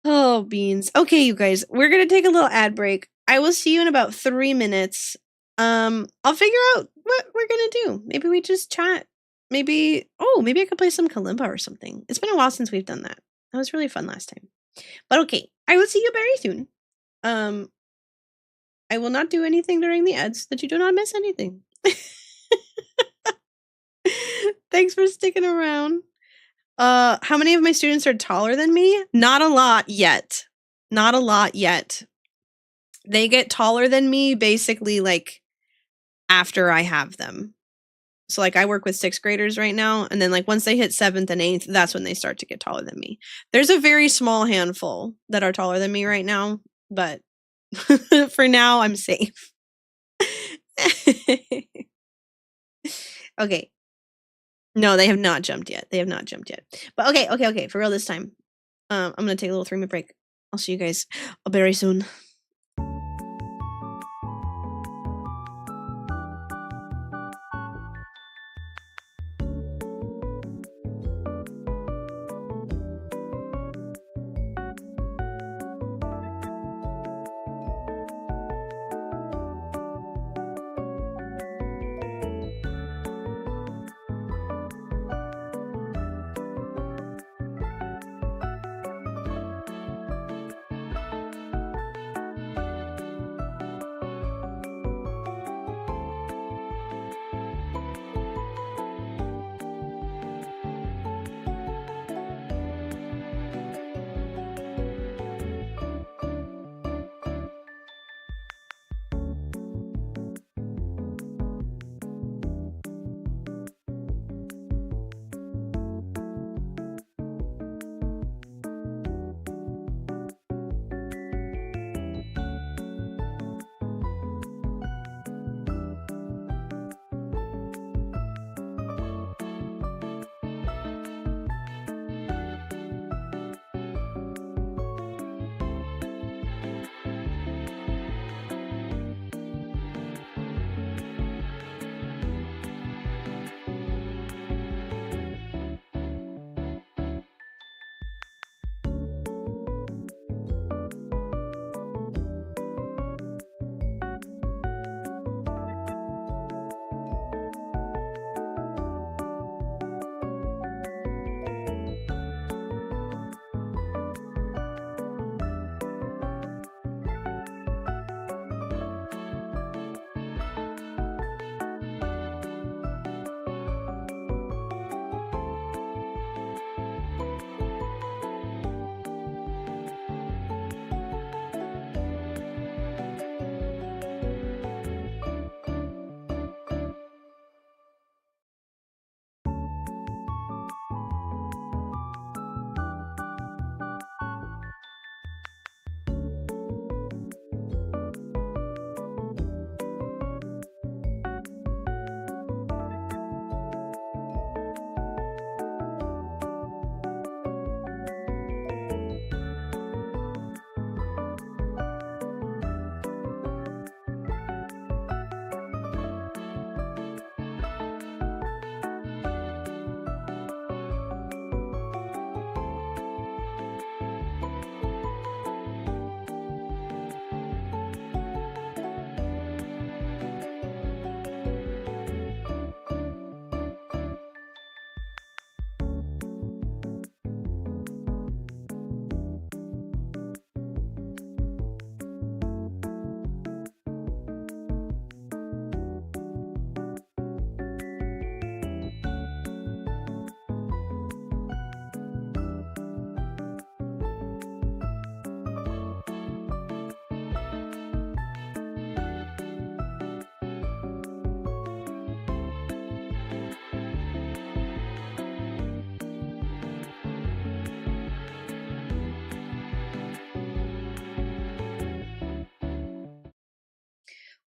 Oh, beans. Okay, you guys, we're gonna take a little ad break. I will see you in about 3 minutes. I'll figure out what we're gonna do. Maybe we just chat. Maybe I could play some kalimba or something. It's been a while since we've done that. That was really fun last time. But okay, I will see you very soon. I will not do anything during the ads so that you do not miss anything. Thanks for sticking around. How many of my students are taller than me? Not a lot yet. Not a lot yet. They get taller than me basically like after I have them. So like I work with 6th graders right now, and then like once they hit 7th and 8th, that's when they start to get taller than me. There's a very small handful that are taller than me right now, but for now I'm safe. Okay. No, they have not jumped yet. They have not jumped yet. But okay. For real this time. I'm gonna take a little 3-minute break. I'll see you guys very soon.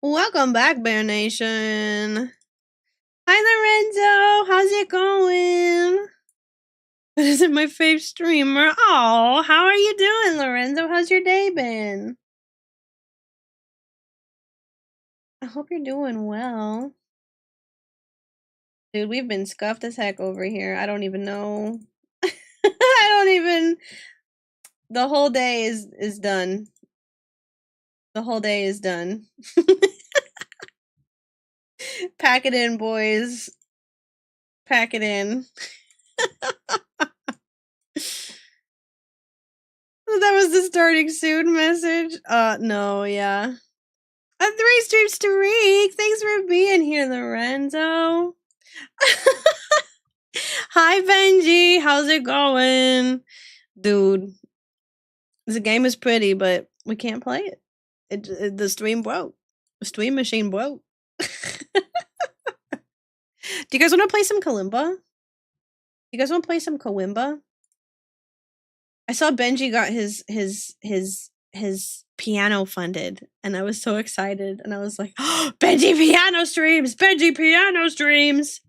Welcome back, Bear Nation. Hi, Lorenzo. How's it going? This is my fave streamer. Oh, how are you doing, Lorenzo? How's your day been? I hope you're doing well. Dude, we've been scuffed as heck over here. I don't even know. The whole day is done. The whole day is done. Pack it in, boys. Pack it in. That was the starting soon message. No, yeah. A 3 streams to Reek. Thanks for being here, Lorenzo. Hi, Benji. How's it going? Dude, the game is pretty, but we can't play it. The stream broke. The stream machine broke. Do you guys want to play some kalimba? You guys want to play some kalimba? I saw Benji got his piano funded, and I was so excited, and I was like, oh, Benji piano streams! Benji piano streams!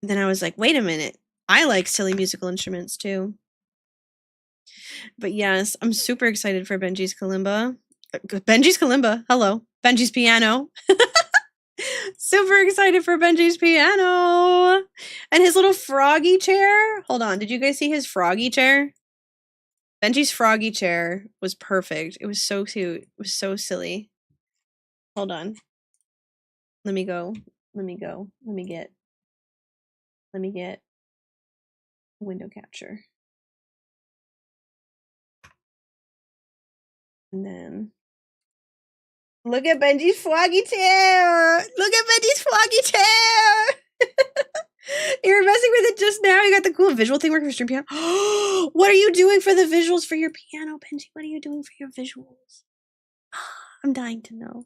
And then I was like, wait a minute. I like silly musical instruments too. But yes, I'm super excited for Benji's kalimba. Benji's kalimba. Hello. Benji's piano. Super excited for Benji's piano. And his little froggy chair. Hold on. Did you guys see his froggy chair? Benji's froggy chair was perfect. It was so cute. It was so silly. Hold on. Let me go. Let me get window capture. And then look at Benji's froggy chair. Look at Benji's froggy chair. You were messing with it just now. You got the cool visual thing working for stream piano. What are you doing for the visuals for your piano, Benji? What are you doing for your visuals? I'm dying to know.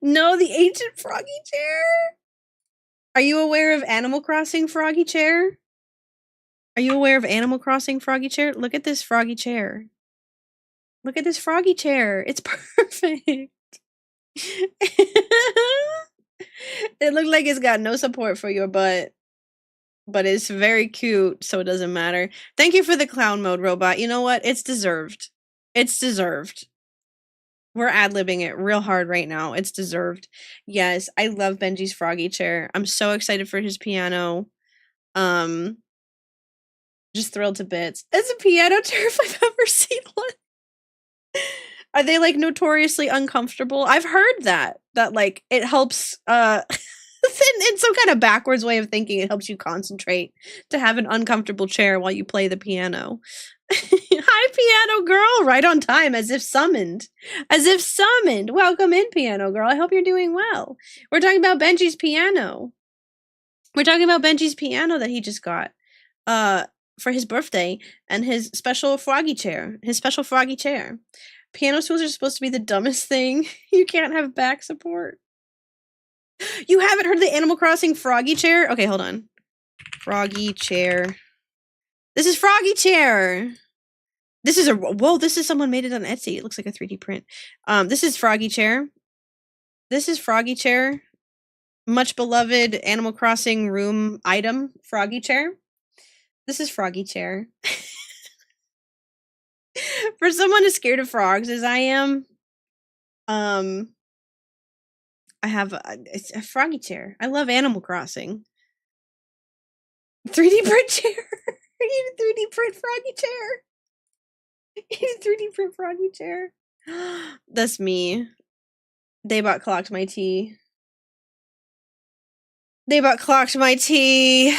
No, the ancient froggy chair. Are you aware of Animal Crossing froggy chair? Are you aware of Animal Crossing froggy chair? Look at this froggy chair. Look at this froggy chair. It's perfect. It looked like it's got no support for your butt, but it's very cute, so it doesn't matter. Thank you for the clown mode, robot. You know what? It's deserved. It's deserved. We're ad-libbing it real hard right now. It's deserved. Yes, I love Benji's froggy chair. I'm so excited for his piano. Just thrilled to bits. It's a piano chair if I've ever seen one. Are they like notoriously uncomfortable? I've heard that like it helps in some kind of backwards way of thinking, it helps you concentrate to have an uncomfortable chair while you play the piano. Hi, piano girl, right on time, as if summoned. As if summoned. Welcome in, piano girl. I hope you're doing well. We're talking about Benji's piano. We're talking about Benji's piano that he just got for his birthday, and his special froggy chair. His special froggy chair. Piano stools are supposed to be the dumbest thing. You can't have back support. You haven't heard of the Animal Crossing froggy chair? Okay, hold on. Froggy chair. This is froggy chair. This is whoa, this is someone made it on Etsy. It looks like a 3D print. This is froggy chair. This is froggy chair. Much beloved Animal Crossing room item, froggy chair. This is froggy chair. For someone as scared of frogs as I am, I have a froggy chair. I love Animal Crossing. 3D print chair. You need a 3D print froggy chair. You need a 3D print froggy chair. That's me. Daybot clocked my tea. Daybot clocked my tea.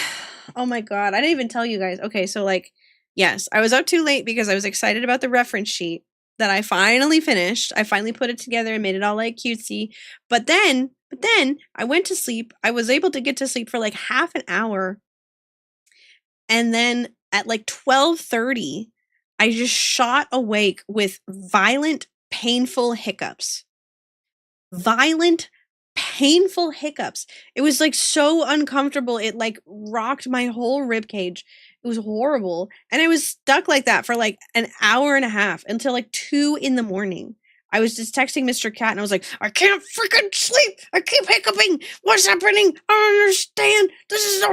Oh my god, I didn't even tell you guys. Okay, so like, yes, I was up too late because I was excited about the reference sheet that I finally finished. I finally put it together and made it all like cutesy. But then I went to sleep. I was able to get to sleep for like half an hour. And then at like 12:30, I just shot awake with violent, painful hiccups. Violent, painful hiccups. It was like so uncomfortable. It like rocked my whole rib cage. It was horrible. And I was stuck like that for like an hour and a half until like 2 a.m. I was just texting Mr. Cat and I was like, I can't freaking sleep. I keep hiccuping. What's happening? I don't understand. This is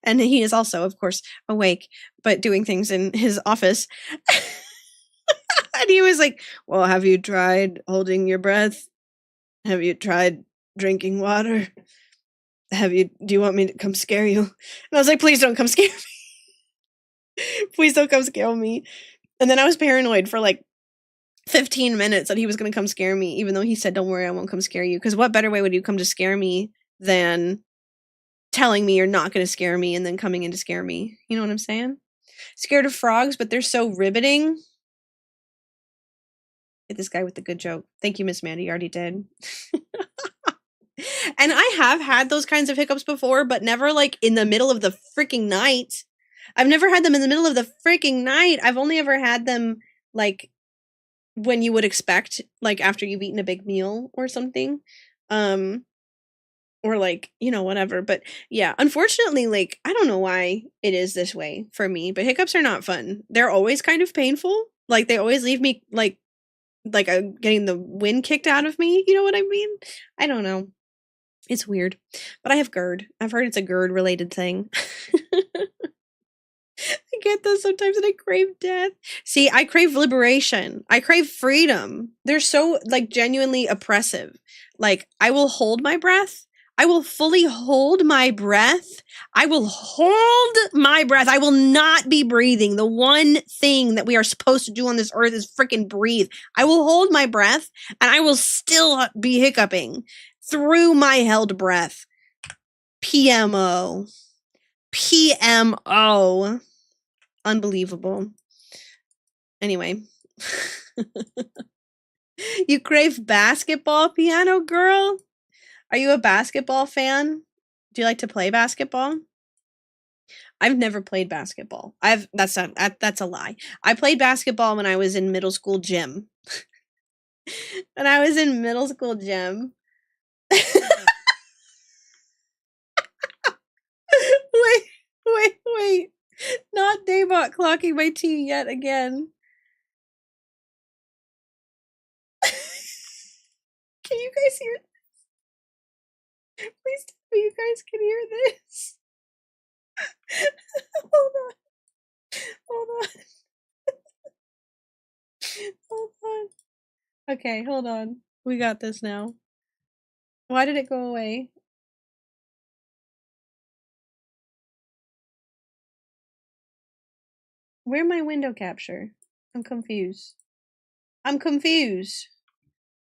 and he is also, of course, awake, but doing things in his office. And he was like, well, have you tried holding your breath? Have you tried drinking water? Do you want me to come scare you? And I was like, please don't come scare me. Please don't come scare me. And then I was paranoid for like 15 minutes that he was going to come scare me, even though he said, don't worry, I won't come scare you. Because what better way would you come to scare me than telling me you're not going to scare me and then coming in to scare me? You know what I'm saying? Scared of frogs, but they're so riveting. Get this guy with the good joke. Thank you, Miss Mandy. You already did. And I have had those kinds of hiccups before, but never like in the middle of the freaking night. I've never had them in the middle of the freaking night. I've only ever had them like when you would expect, like after you've eaten a big meal or something. Or like, you know, whatever. But yeah, unfortunately, like, I don't know why it is this way for me, but hiccups are not fun. They're always kind of painful. Like they always leave me like I'm getting the wind kicked out of me. You know what I mean? I don't know. It's weird. But I have GERD. I've heard it's a GERD related thing. I get those sometimes and I crave death. See, I crave liberation. I crave freedom. They're so like genuinely oppressive. Like I will hold my breath. I will fully hold my breath. I will hold my breath. I will not be breathing. The one thing that we are supposed to do on this earth is freaking breathe. I will hold my breath and I will still be hiccuping through my held breath. PMO. PMO. Unbelievable. Anyway. You crave basketball, piano girl? Are you a basketball fan? Do you like to play basketball? I've never played basketball. That's a lie. I played basketball when I was in middle school gym. When I was in middle school gym. Wait. Not Daybot clocking my tea yet again. Can you guys hear this? Please tell me you guys can hear this. Hold on. Okay, hold on. We got this now. Why did it go away? Where my window capture? I'm confused.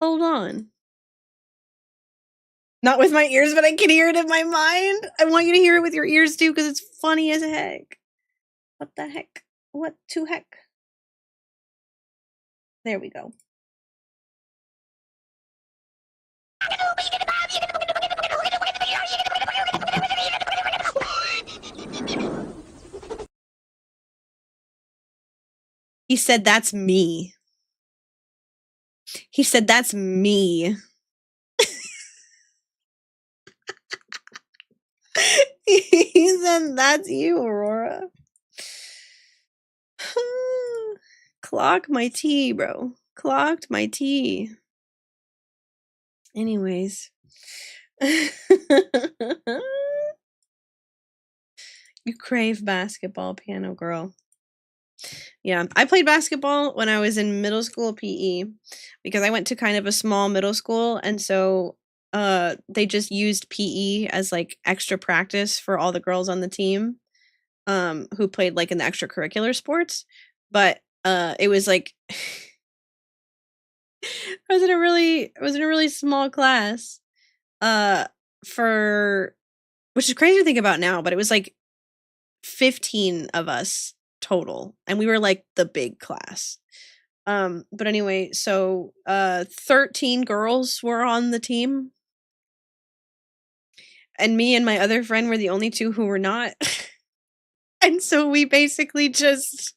Hold on. Not with my ears, but I can hear it in my mind. I want you to hear it with your ears too, because it's funny as heck. What the heck? What to heck? There we go. He said, that's me. He said, that's me. He said, that's you, Aurora. Clock my tea, bro. Clocked my tea. Anyways. You crave basketball, piano girl. Yeah, I played basketball when I was in middle school PE because I went to kind of a small middle school, and so they just used PE as like extra practice for all the girls on the team who played like in the extracurricular sports. But it was like I was in a really small class for, which is crazy to think about now, but it was like 15 of us total, and we were like the big class. But anyway, so 13 girls were on the team, and me and my other friend were the only two who were not. And so we basically just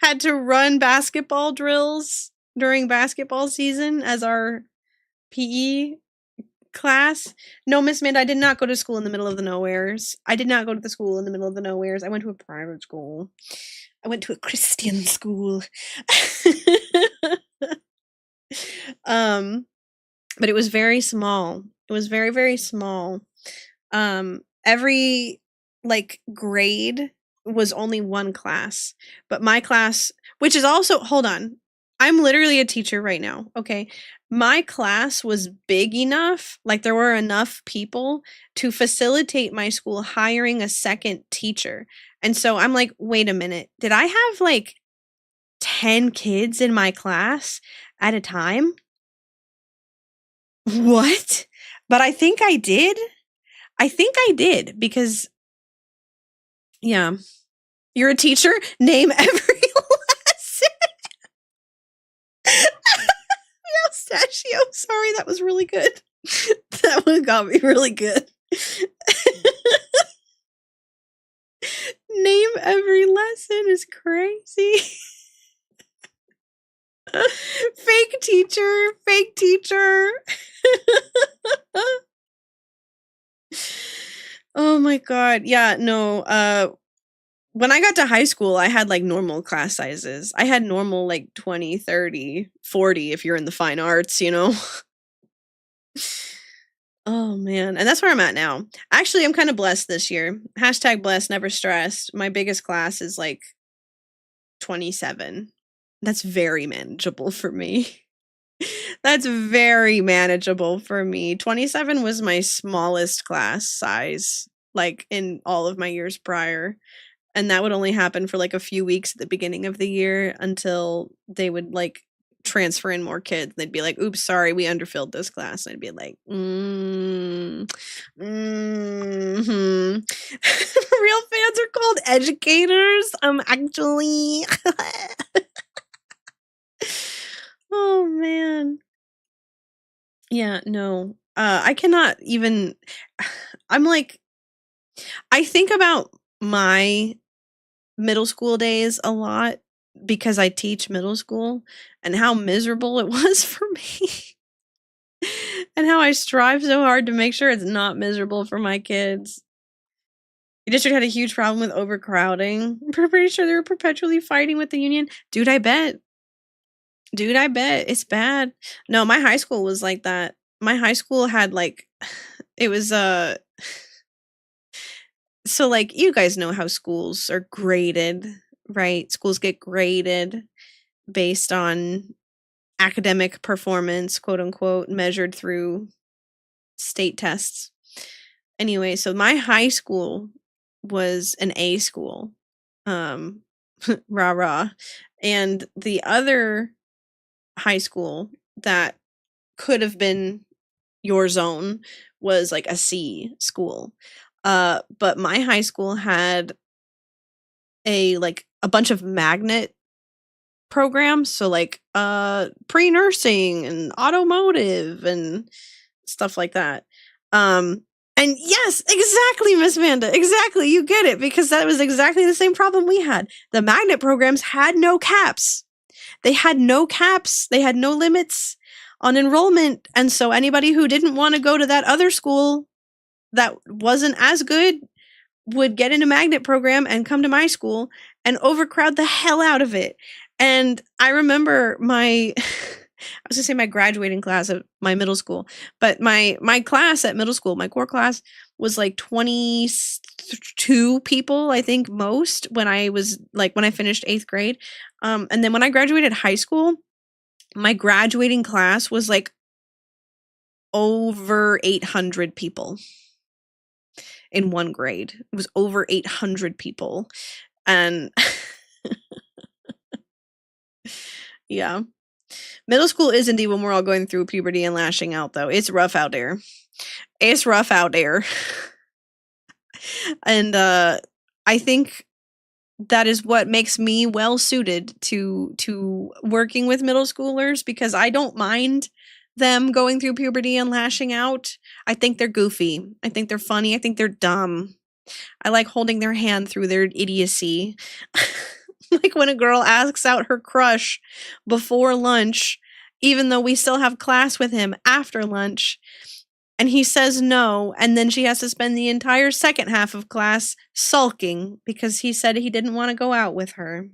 had to run basketball drills during basketball season as our PE class. No, Miss Mid, I did not go to school in the middle of the nowheres. I did not go to the school in the middle of the nowheres. I went to a private school. I went to a Christian school. But it was very small. It was very, very small. Every like grade was only one class, but my class, which is also, hold on, I'm literally a teacher right now. Okay. My class was big enough, like there were enough people to facilitate my school hiring a second teacher. And so I'm like, wait a minute, did I have like 10 kids in my class? at a time. What? But I think I did. Because, yeah. You're a teacher? Name every lesson. Pistachio. Sorry, that was really good. That one got me really good. Name every lesson is crazy. Fake teacher. Oh my god. Yeah, no, when I got to high school, I had like normal class sizes. I had normal like 20, 30, 40 if you're in the fine arts, you know? Oh man. And that's where I'm at now. Actually, I'm kind of blessed this year. Hashtag blessed, never stressed. My biggest class is like 27. That's very manageable for me. That's very manageable for me. 27 was my smallest class size, like in all of my years prior. And that would only happen for like a few weeks at the beginning of the year until they would like transfer in more kids. They'd be like, oops, sorry, we underfilled this class. And I'd be like, real fans are called educators. Actually. Oh man. Yeah, no. I cannot even I'm like I think about my middle school days a lot because I teach middle school and how miserable it was for me. And how I strive so hard to make sure it's not miserable for my kids. The district had a huge problem with overcrowding. I'm pretty sure they were perpetually fighting with the union. Dude, I bet. It's bad. No, my high school was like that. My high school had like it was so like you guys know how schools are graded, right? Schools get graded based on academic performance, quote unquote, measured through state tests. Anyway, so my high school was an A school. Rah rah. And the other high school that could have been your zone was like a C school. But my high school had a bunch of magnet programs, so like pre-nursing and automotive and stuff like that. And yes, exactly, Miss Manda, exactly, you get it, because that was exactly the same problem we had. The magnet programs had no caps. They had no limits on enrollment, and so anybody who didn't want to go to that other school that wasn't as good would get in a magnet program and come to my school and overcrowd the hell out of it. And I remember my I was gonna say my graduating class of my middle school, but my class at middle school, my core class, was like 22 people, I think, most, when I finished 8th grade. And then when I graduated high school, my graduating class was like over 800 people in one grade. It was over 800 people. And yeah. Middle school is indeed when we're all going through puberty and lashing out, though. It's rough out there. And I think that is what makes me well suited to working with middle schoolers, because I don't mind them going through puberty and lashing out. I think they're goofy. I think they're funny. I think they're dumb. I like holding their hand through their idiocy. Like when a girl asks out her crush before lunch, even though we still have class with him after lunch, and he says no, and then she has to spend the entire second half of class sulking because he said he didn't want to go out with her.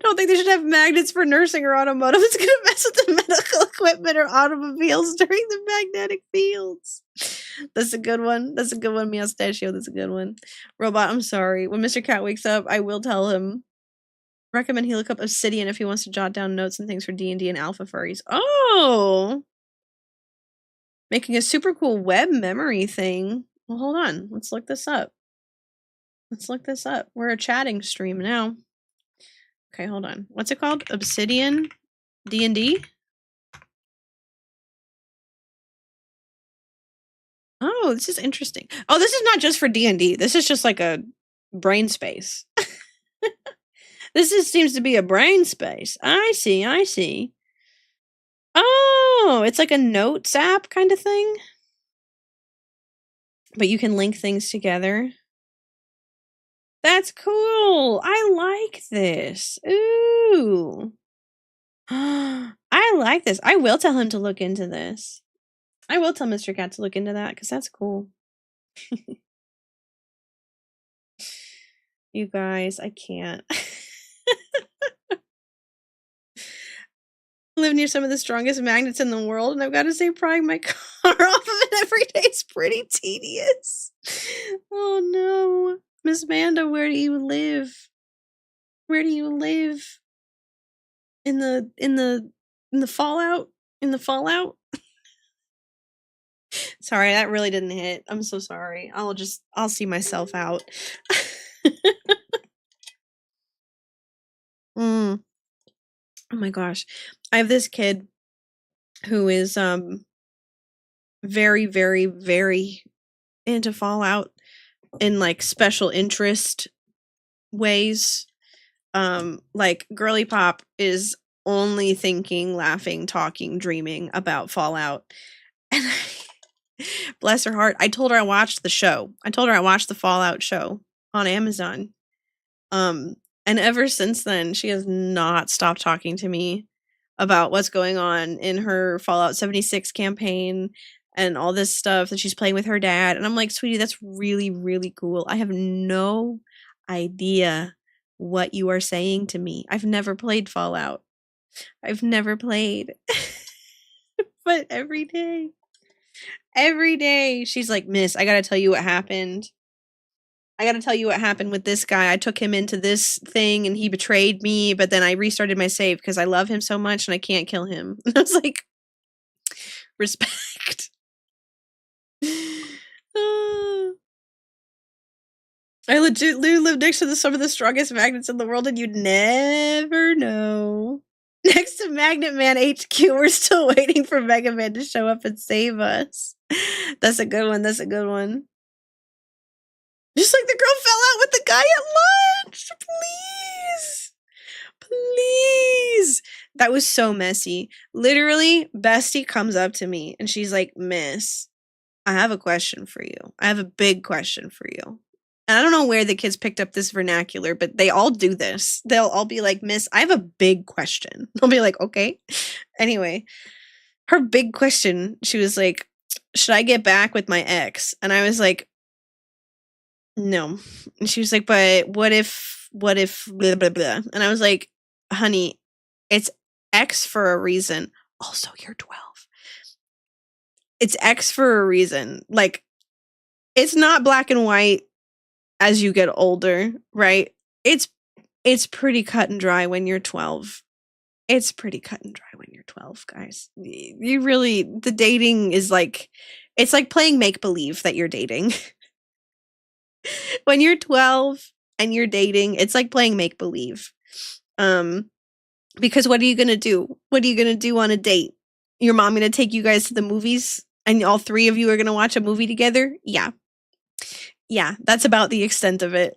Don't think they should have magnets for nursing or automotive. It's going to mess with the medical equipment or automobiles during the magnetic fields. That's a good one. Mustachio. That's a good one. Robot, I'm sorry. When Mr. Cat wakes up, I will tell him. Recommend he look up Obsidian if he wants to jot down notes and things for D&D and Alpha Furries. Oh! Making a super cool web memory thing. Well, hold on. Let's look this up. We're a chatting stream now. Okay, hold on. What's it called? Obsidian D&D? Oh, this is interesting. Oh, this is not just for D&D. This is just like a brain space. Seems to be a brain space. I see. Oh, it's like a notes app kind of thing. But you can link things together. That's cool. I like this. Ooh. I like this. I will tell him to look into this. I will tell Mr. Cat to look into that because that's cool. You guys, I can't. Live near some of the strongest magnets in the world, and I've got to say, prying my car off of it every day is pretty tedious. Oh no. Miss Manda, where do you live? Where do you live? In the fallout? In the fallout? Sorry, that really didn't hit. I'm so sorry. I'll see myself out. Oh my gosh. I have this kid who is very, very, very into Fallout in like special interest ways. Like Girly Pop is only thinking, laughing, talking, dreaming about Fallout. And bless her heart, I told her I watched the show. I told her I watched the Fallout show on Amazon. And ever since then, she has not stopped talking to me about what's going on in her Fallout 76 campaign and all this stuff that she's playing with her dad. And I'm like, sweetie, that's really, really cool. I have no idea what you are saying to me. I've never played Fallout. I've never played. But every day, she's like, Miss, I gotta tell you what happened. I gotta tell you what happened with this guy. I took him into this thing and he betrayed me, but then I restarted my save because I love him so much and I can't kill him. And I was like, respect. I legitimately live next to some of the strongest magnets in the world and you'd never know. Next to Magnet Man HQ, we're still waiting for Mega Man to show up and save us. That's a good one. That's a good one. Just like the girl fell out with the guy at lunch. Please. Please. That was so messy. Literally, Bestie comes up to me and she's like, Miss, I have a question for you. I have a big question for you. And I don't know where the kids picked up this vernacular, but they all do this. They'll all be like, Miss, I have a big question. I'll be like, okay. Anyway, her big question, she was like, should I get back with my ex? And I was like, no. And she was like, but what if blah, blah, blah. And I was like, honey, it's X for a reason. Also, you're 12. It's X for a reason. Like, it's not black and white as you get older, right? It's pretty cut and dry when you're 12. It's pretty cut and dry when you're 12, guys. You really, the dating is like, it's like playing make-believe that you're dating. When you're 12 and you're dating, it's like playing make-believe. Because what are you going to do? What are you going to do on a date? Your mom going to take you guys to the movies and all three of you are going to watch a movie together? Yeah. Yeah, that's about the extent of it.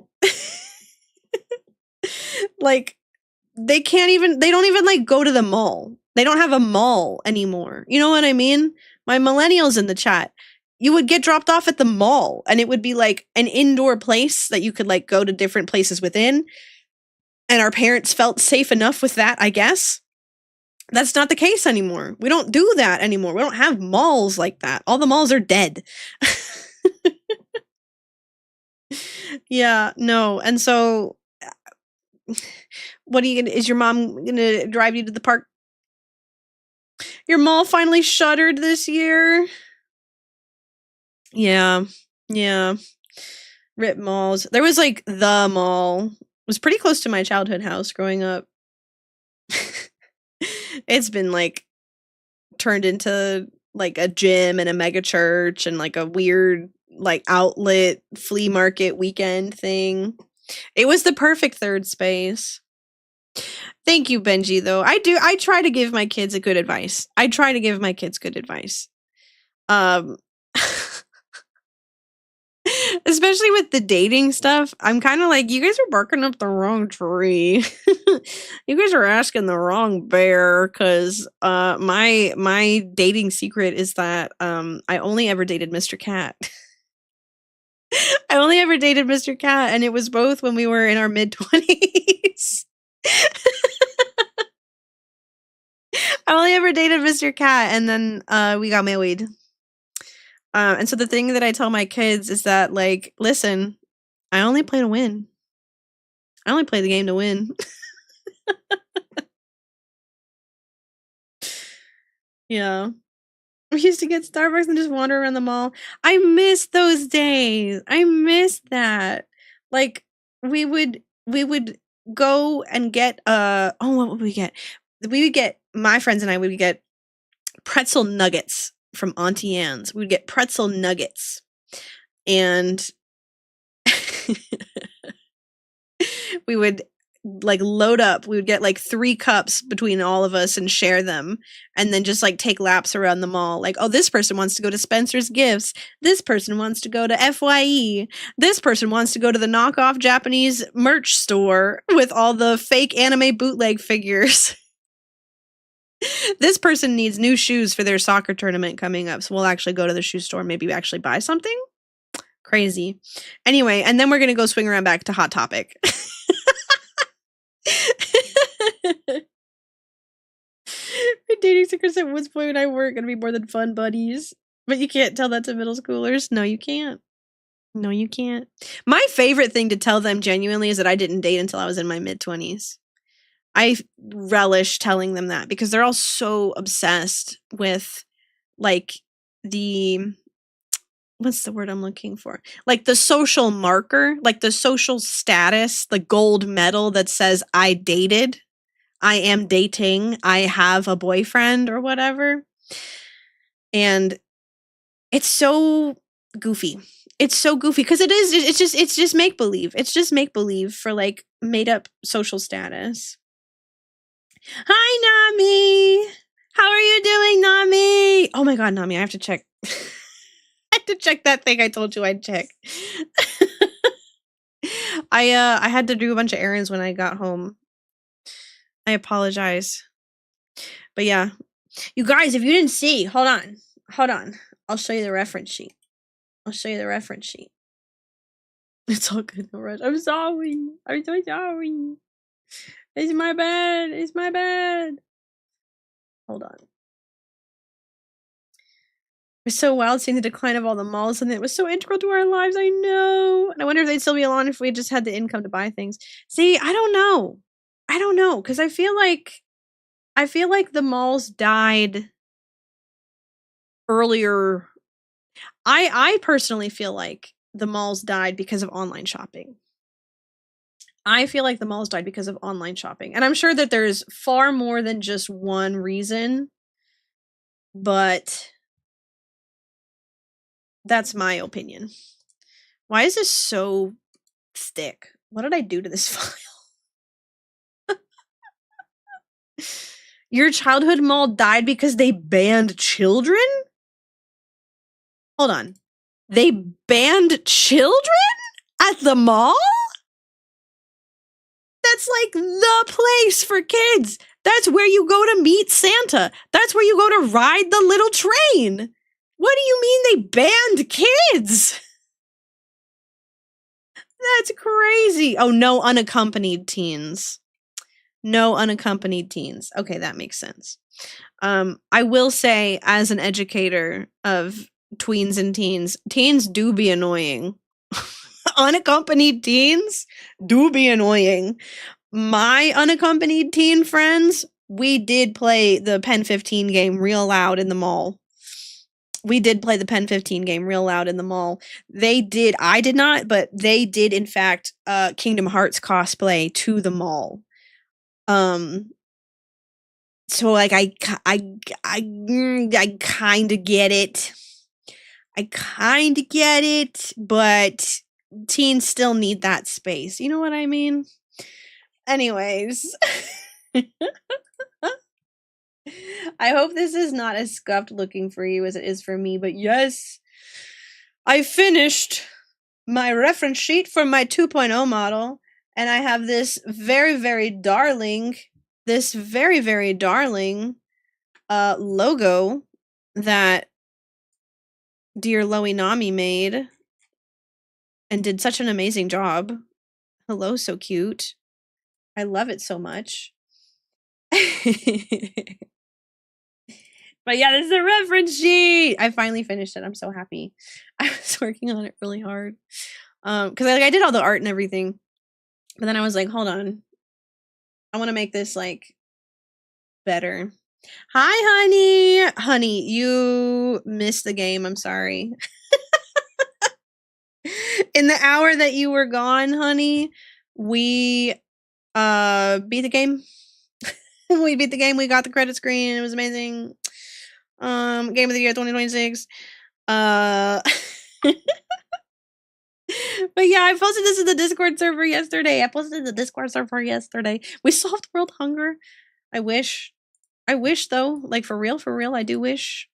Like, they don't even like go to the mall. They don't have a mall anymore. You know what I mean? My millennials in the chat, you would get dropped off at the mall and it would be like an indoor place that you could like go to different places within. And our parents felt safe enough with that, I guess. That's not the case anymore. We don't do that anymore. We don't have malls like that. All the malls are dead. Yeah, no. And so what are you gonna, is your mom gonna drive you to the park? Your mall finally shuttered this year. Yeah. Rip malls. There was like the mall. It was pretty close to my childhood house growing up. It's been like turned into like a gym and a mega church and like a weird like outlet flea market weekend thing. It was the perfect third space. Thank you, Benji, though. I try to give my kids good advice. I try to give my kids good advice. Especially with the dating stuff, I'm kind of like, you guys are barking up the wrong tree. You guys are asking the wrong bear, because my dating secret is that I only ever dated Mr. Cat. I only ever dated Mr. Cat, and it was both when we were in our mid-20s. I only ever dated Mr. Cat, and then we got married. And so the thing that I tell my kids is that, like, listen, I only play to win. I only play the game to win. Yeah. We used to get Starbucks and just wander around the mall. I miss those days. I miss that. Like, we would go and get what would we get? We would get, my friends and I would get pretzel nuggets from Auntie Anne's. We would get pretzel nuggets. And we would like load up. We would get like 3 cups between all of us and share them, and then just like take laps around the mall. Like, oh, this person wants to go to Spencer's Gifts. This person wants to go to FYE. This person wants to go to the knockoff Japanese merch store with all the fake anime bootleg figures. This person needs new shoes for their soccer tournament coming up, so we'll actually go to the shoe store, maybe actually buy something. Crazy. Anyway, and then we're gonna go swing around back to Hot Topic. My dating secrets at Woods Boy and I weren't gonna be more than fun buddies. But you can't tell that to middle schoolers. No, you can't. No, you can't. My favorite thing to tell them genuinely is that I didn't date until I was in my mid-20s. I relish telling them that because they're all so obsessed with, like, what's the word I'm looking for? Like the social marker, like the social status, the gold medal that says I dated, I am dating, I have a boyfriend or whatever. And it's so goofy. It's so goofy because it's just make believe. It's just make believe for like made up social status. Hi, Nami. How are you doing, Nami? Oh my god, Nami, I have to check. I have to check that thing I told you I'd check. I had to do a bunch of errands when I got home. I apologize. But yeah. You guys, if you didn't see, hold on. I'll show you the reference sheet. It's all good, no rush. I'm sorry. I'm so sorry. It's my bad. Hold on. It was so wild seeing the decline of all the malls, and it was so integral to our lives. I know. And I wonder if they'd still be along if we just had the income to buy things. See, I don't know. Because I feel like the malls died earlier. I personally feel like the malls died because of online shopping. And I'm sure that there's far more than just one reason, but that's my opinion. Why is this so thick? What did I do to this file? Your childhood mall died because they banned children? Hold on. They banned children at the mall? That's like the place for kids. That's where you go to meet Santa. That's where you go to ride the little train. What do you mean they banned kids? That's crazy. Oh, no unaccompanied teens. Okay, that makes sense. I will say, as an educator of tweens and teens do be annoying. Unaccompanied teens do be annoying. My unaccompanied teen friends, we did play the Pen 15 game real loud in the mall. They did. I did not, but they did, in fact, Kingdom Hearts cosplay to the mall. So like I kind of get it. But teens still need that space. You know what I mean? Anyways. I hope this is not as scuffed looking for you as it is for me, but yes, I finished my reference sheet for my 2.0 model, and I have this very, very darling logo that dear Loey Nami made and did such an amazing job. Hello, so cute. I love it so much. But yeah, this is a reference sheet. I finally finished it. I'm so happy. I was working on it really hard. Because I did all the art and everything. But then I was like, hold on. I want to make this like better. Hi, honey. Honey, you missed the game. I'm sorry. In the hour that you were gone, honey, we beat the game. We beat the game. We got the credit screen. It was amazing. Game of the year 2026. But yeah, I posted this in the Discord server yesterday. We solved world hunger. I wish though, like for real, I do wish.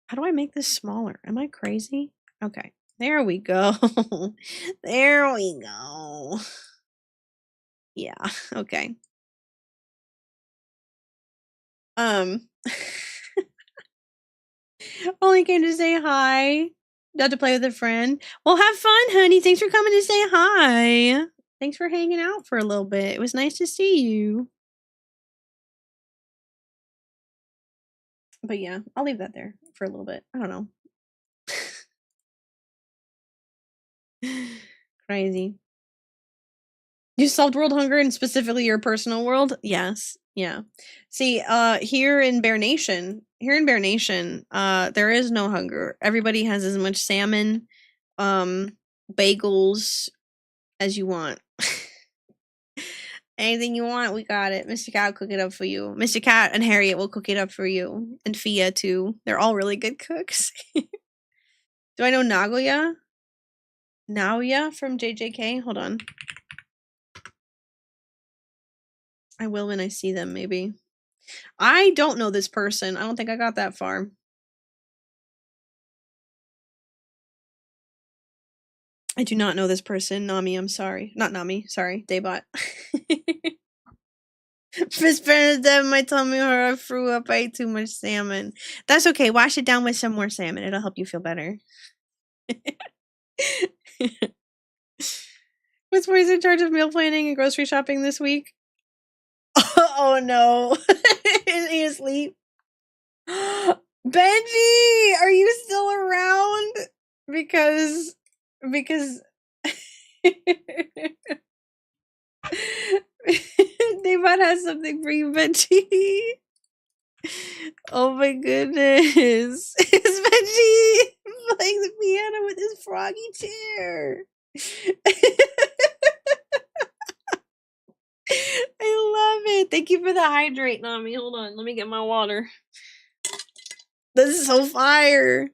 How do I make this smaller? Am I crazy? Okay, there we go. There we go. Yeah, okay. Only came to say hi. Got to play with a friend. Well, have fun, honey. Thanks for coming to say hi. Thanks for hanging out for a little bit. It was nice to see you. But yeah, I'll leave that there for a little bit. I don't know. Crazy. You solved world hunger and specifically your personal world? Yes. Yeah. See, here in Bear Nation, there is no hunger. Everybody has as much salmon, bagels as you want. Anything you want, we got it. Mr. Cat will cook it up for you. Mr. Cat and Harriet will cook it up for you. And Fia too. They're all really good cooks. Do I know Nagoya? Naoya from JJK? Hold on. I will when I see them, maybe. I don't know this person. I don't think I got that far. I do not know this person. Nami, I'm sorry. Not Nami, sorry. Daybot. Miss Bernadette might tell me her I threw up. I ate too much salmon. That's okay. Wash it down with some more salmon. It'll help you feel better. Was Boy's in charge of meal planning and grocery shopping this week? Oh no. Is he asleep? Benji, are you still around? Because Daybot has something for you, Benji. Oh my goodness. Is Benji playing the piano with his froggy chair? I love it. Thank you for the hydrate, Nami. Hold on. Let me get my water. This is so fire.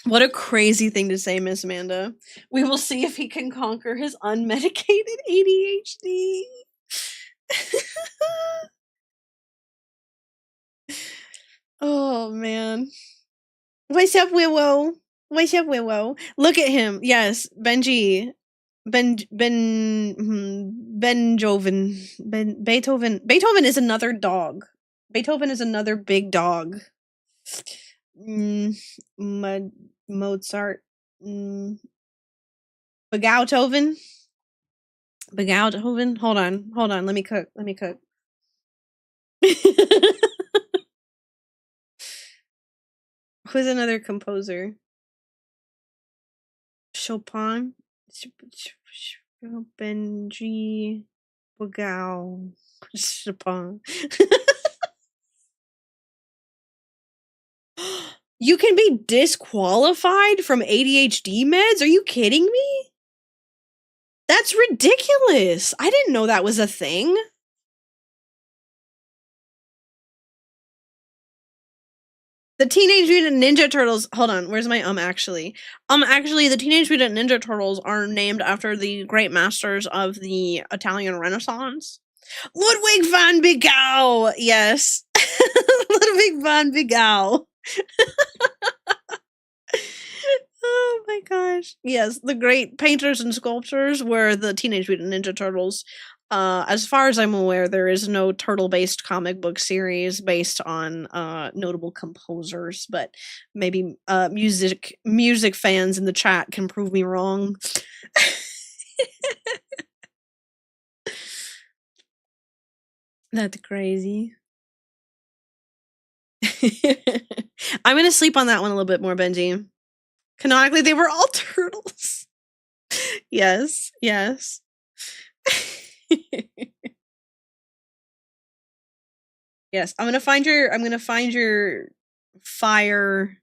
What a crazy thing to say, Miss Amanda. We will see if he can conquer his unmedicated ADHD. Oh man. What's up, Willow? What's up, Willow? Look at him. Yes, Benji. Beethoven. Beethoven is another dog. Beethoven is another big dog. Mozart. Beethoven. Hold on. Let me cook. Who's another composer? Chopin. Benji. Bagao. Chopin. You can be disqualified from ADHD meds? Are you kidding me? That's ridiculous. I didn't know that was a thing. The Teenage Mutant Ninja Turtles. Hold on, where's my actually? Actually, the Teenage Mutant Ninja Turtles are named after the great masters of the Italian Renaissance. Ludwig van Beers. Yes, Ludwig van Beers. Oh my gosh. Yes, the great painters and sculptors were the Teenage Mutant Ninja Turtles. As far as I'm aware, there is no turtle-based comic book series based on notable composers, but maybe music fans in the chat can prove me wrong. That's crazy. I'm gonna sleep on that one a little bit more, Benji. Canonically, they were all turtles. Yes, yes. Yes, I'm gonna find your fire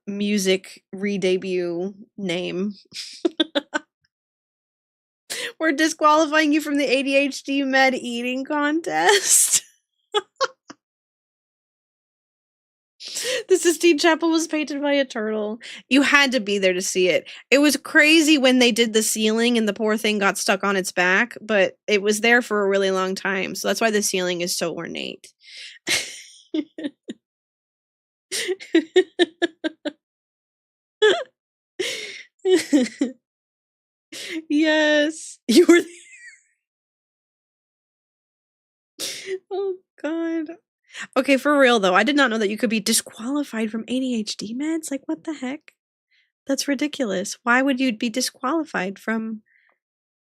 music re-debut name. We're disqualifying you from the ADHD med eating contest. The Sistine Chapel was painted by a turtle. You had to be there to see it. It was crazy when they did the ceiling and the poor thing got stuck on its back, but it was there for a really long time. So that's why the ceiling is so ornate. Yes. You were there. Oh god. Okay, for real though, I did not know that you could be disqualified from ADHD meds. Like, what the heck? That's ridiculous. Why would you be disqualified from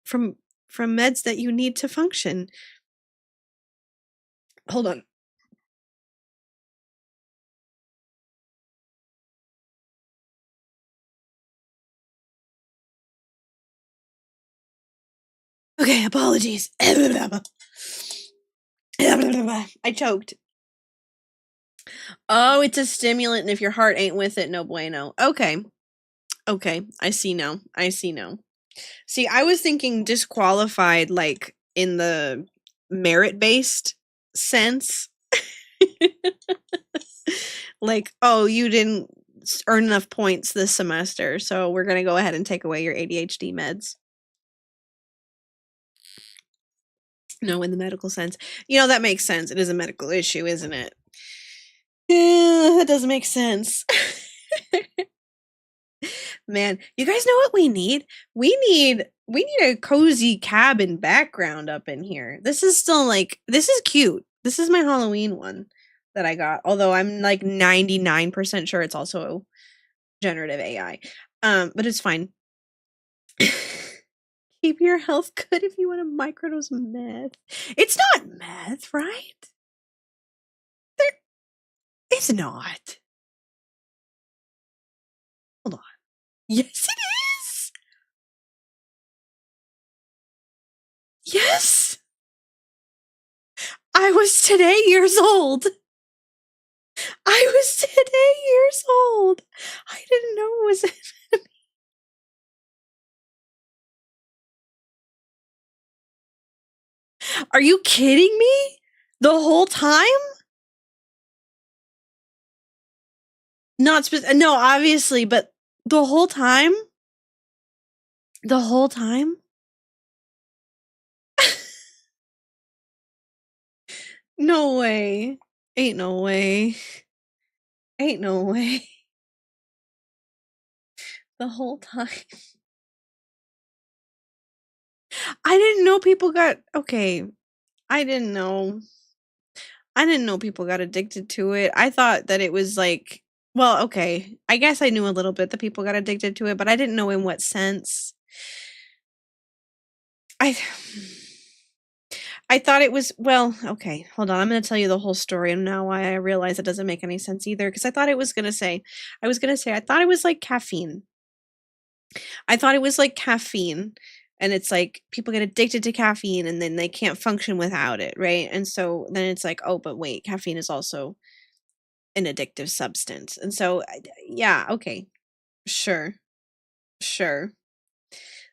meds that you need to function? Hold on. Okay, apologies. I choked. Oh, it's a stimulant, and if your heart ain't with it, no bueno. Okay. Okay, I see now. I see now. See, I was thinking disqualified like in the merit-based sense. Like, oh, you didn't earn enough points this semester, so we're going to go ahead and take away your ADHD meds. No, in the medical sense. You know, that makes sense. It is a medical issue, isn't it? Yeah, that does make sense. Man, you guys know what we need? We need a cozy cabin background up in here. This is still like, this is cute. This is my Halloween one that I got. Although I'm like 99% sure it's also generative AI. But it's fine. Keep your health good if you want to microdose meth. It's not meth, right? It's not. Hold on. Yes, it is. Yes. I was today years old. I was today years old. I didn't know it was. Are you kidding me? The whole time? Not no, obviously, but the whole time? The whole time? No way. Ain't no way. Ain't no way. The whole time. I didn't know people got okay. I didn't know. I didn't know people got addicted to it. I thought that it was like, well, okay. I guess I knew a little bit that people got addicted to it, but I didn't know in what sense. I thought it was, well, okay, hold on. I'm going to tell you the whole story and now why I realize it doesn't make any sense either. Because I thought it was going to say, I thought it was like caffeine. I thought it was like caffeine. And it's like people get addicted to caffeine and then they can't function without it, right? And so then it's like, oh, but wait, caffeine is also an addictive substance. And so, yeah, okay, sure, sure.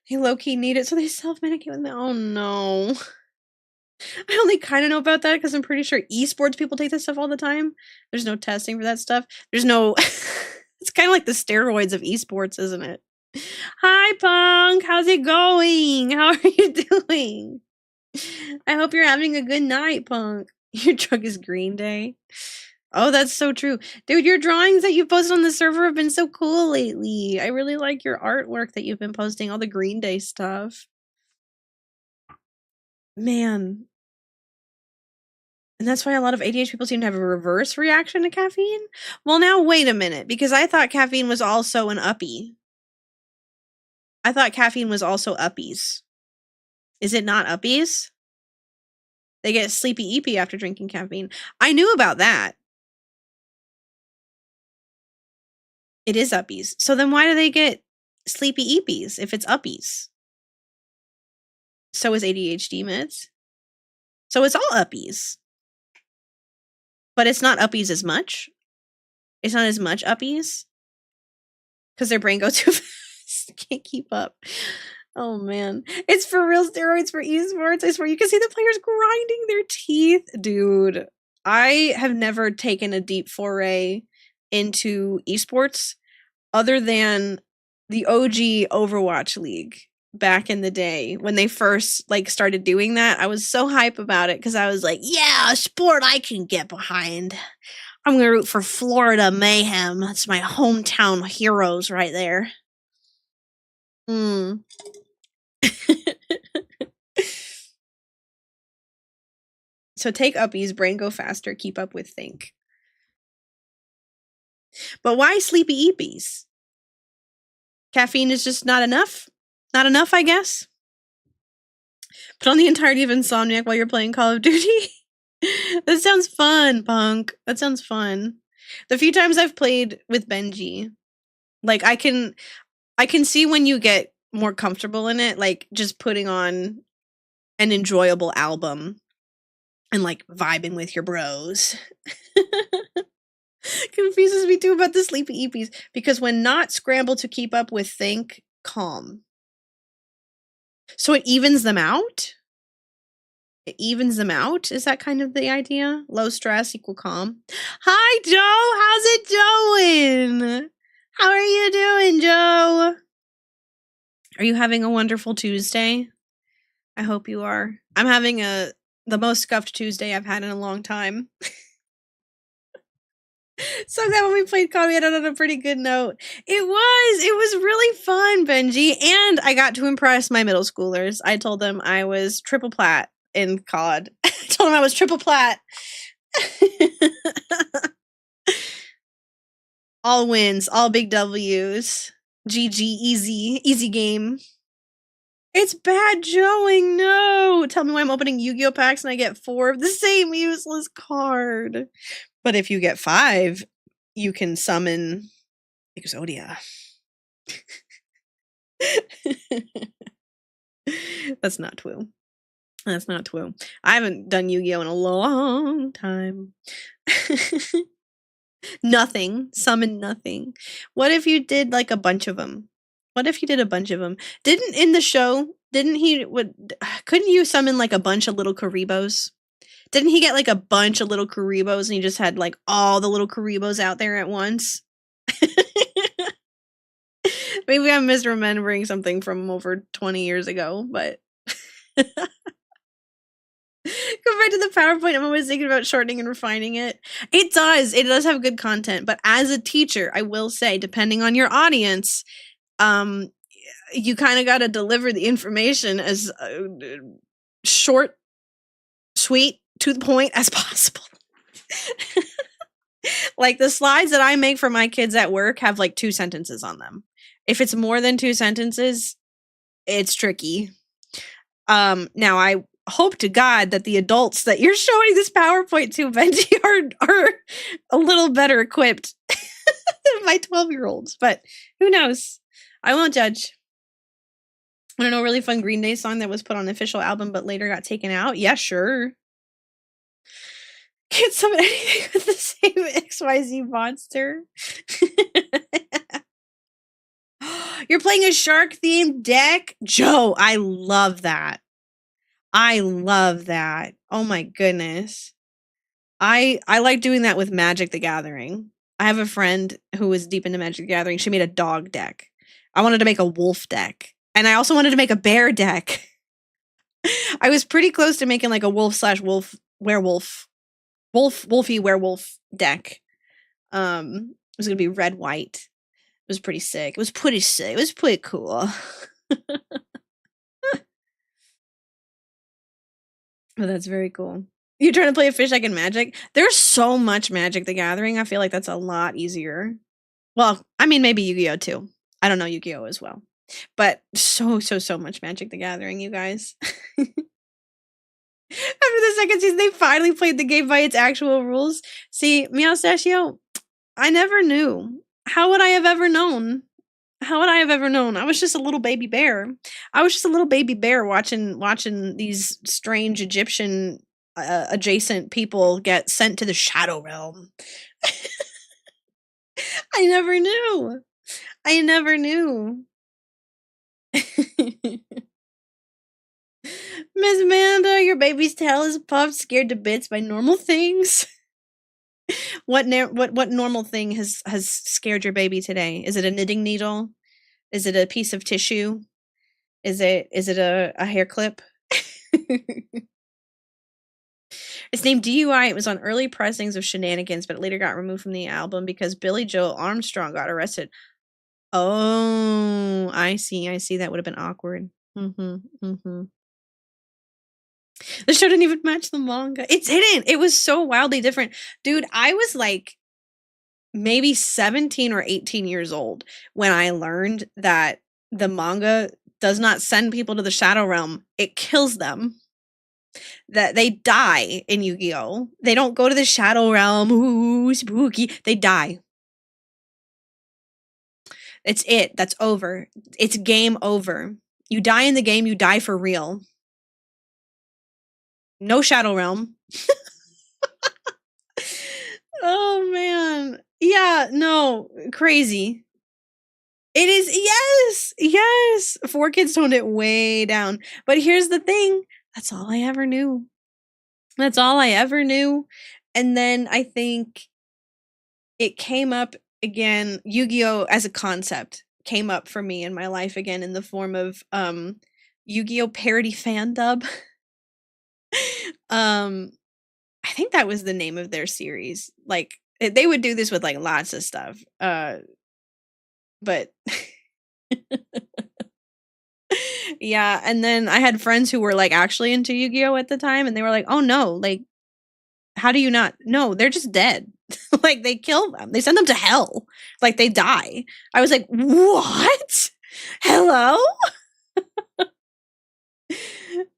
They low key need it, so they self medicate with it. Oh no. I only kind of know about that because I'm pretty sure esports people take this stuff all the time. There's no testing for that stuff. There's no. It's kind of like the steroids of esports, isn't it? Hi, Punk. How's it going? How are you doing? I hope you're having a good night, Punk. Your truck is Green Day. Oh, that's so true. Dude, your drawings that you posted on the server have been so cool lately. I really like your artwork that you've been posting, all the Green Day stuff. Man. And that's why a lot of ADHD people seem to have a reverse reaction to caffeine? Well, now wait a minute, because I thought caffeine was also an uppie. I thought caffeine was also uppies. Is it not uppies? They get sleepy eepy after drinking caffeine. I knew about that. It is uppies. So then why do they get sleepy eepies if it's uppies? So is ADHD meds. So it's all uppies. But it's not uppies as much. It's not as much uppies. Because their brain goes too fast. Can't keep up. Oh man. It's for real steroids for esports. I swear you can see the players grinding their teeth. Dude, I have never taken a deep foray into esports other than the OG Overwatch League back in the day when they first started doing that. I was so hype about it because I was like, yeah, a sport I can get behind. I'm gonna root for Florida Mayhem. That's my hometown heroes right there. So take uppies, brain go faster, keep up with think. But why sleepy eepies? Caffeine is just not enough? Not enough, I guess? Put on the entirety of Insomniac while you're playing Call of Duty? That sounds fun, Punk. That sounds fun. The few times I've played with Benji, I can see when you get more comfortable in it, just putting on an enjoyable album and vibing with your bros. Confuses me too about the sleepy eepies because when not scramble to keep up with think, calm. So it evens them out? It evens them out? Is that kind of the idea? Low stress equal calm. Hi, Joe. How's it going? How are you doing, Joe? Are you having a wonderful Tuesday? I hope you are. I'm having the most scuffed Tuesday I've had in a long time. So glad when we played COD, we ended on a pretty good note. It was really fun, Benji. And I got to impress my middle schoolers. I told them I was triple plat in COD. I told them I was triple plat. All wins, all big W's. GG, easy game. It's bad joeing, no! Tell me why I'm opening Yu-Gi-Oh packs and I get 4 of the same useless card. But if you get 5, you can summon Exodia. That's not true. That's not true. I haven't done Yu-Gi-Oh in a long time. Nothing. Summon nothing. What if you did a bunch of them? What if you did a bunch of them? Couldn't you summon a bunch of little Karibos? Didn't he get a bunch of little Karibos and he just had all the little Karibos out there at once? Maybe I'm misremembering something from over 20 years ago, but compared to the PowerPoint, I'm always thinking about shortening and refining it. It does have good content, but as a teacher, I will say, depending on your audience, you kind of got to deliver the information as short, sweet, to the point as possible. The slides that I make for my kids at work have 2 sentences on them. If it's more than 2 sentences, it's tricky. Now I hope to God that the adults that you're showing this PowerPoint to, Benji, are a little better equipped than my 12-year-olds, but who knows? I won't judge. Want to know a really fun Green Day song that was put on the official album but later got taken out? Yeah, sure. Can't summon anything with the same XYZ monster. You're playing a shark-themed deck? Joe, I love that. I love that. Oh my goodness. I like doing that with Magic the Gathering. I have a friend who was deep into Magic the Gathering. She made a dog deck. I wanted to make a wolf deck. And I also wanted to make a bear deck. I was pretty close to making like a wolf/wolf werewolf wolfy werewolf deck. It was gonna be red white. It was pretty sick. It was pretty sick. It was pretty cool. Oh, that's very cool. You trying to play a fish like in Magic? There's so much Magic the Gathering. I feel like that's a lot easier. Well, I mean, maybe Yu-Gi-Oh too. I don't know Yu-Gi-Oh as well, but so much Magic the Gathering, you guys. After the second season, they finally played the game by its actual rules. See, Meowstachio, I never knew. How would I have ever known? How would I have ever known? I was just a little baby bear. I was just a little baby bear watching these strange Egyptian adjacent people get sent to the Shadow Realm. I never knew. I never knew. Miss Amanda, your baby's tail is puffed, scared to bits by normal things. What normal thing has scared your baby today? Is it a knitting needle? Is it a piece of tissue? Is it a hair clip? It's named DUI. It was on early pressings of Shenanigans, but it later got removed from the album because Billy Joe Armstrong got arrested. Oh, I see. That would have been awkward. The show didn't even match the manga. It didn't. It was so wildly different. Dude, I was like maybe 17 or 18 years old when I learned that the manga does not send people to the Shadow Realm. It kills them. That they die in Yu-Gi-Oh! They don't go to the Shadow Realm. Ooh, spooky. They die. It's it. That's over. It's game over. You die in the game, you die for real. No Shadow Realm. Oh man. Yeah, no. Crazy. It is, yes. 4Kids toned it way down. But here's the thing. That's all I ever knew. That's all I ever knew. And then I think it came up again, Yu-Gi-Oh! As a concept came up for me in my life again in the form of Yu-Gi-Oh! Parody fan dub. I think that was the name of their series. Like they would do this with like lots of stuff. But yeah, and then I had friends who were like actually into Yu-Gi-Oh! At the time, and they were like, "Oh no, like how do you not? No, they're just dead. Like they kill them. They send them to hell. Like they die." I was like, "What? Hello?"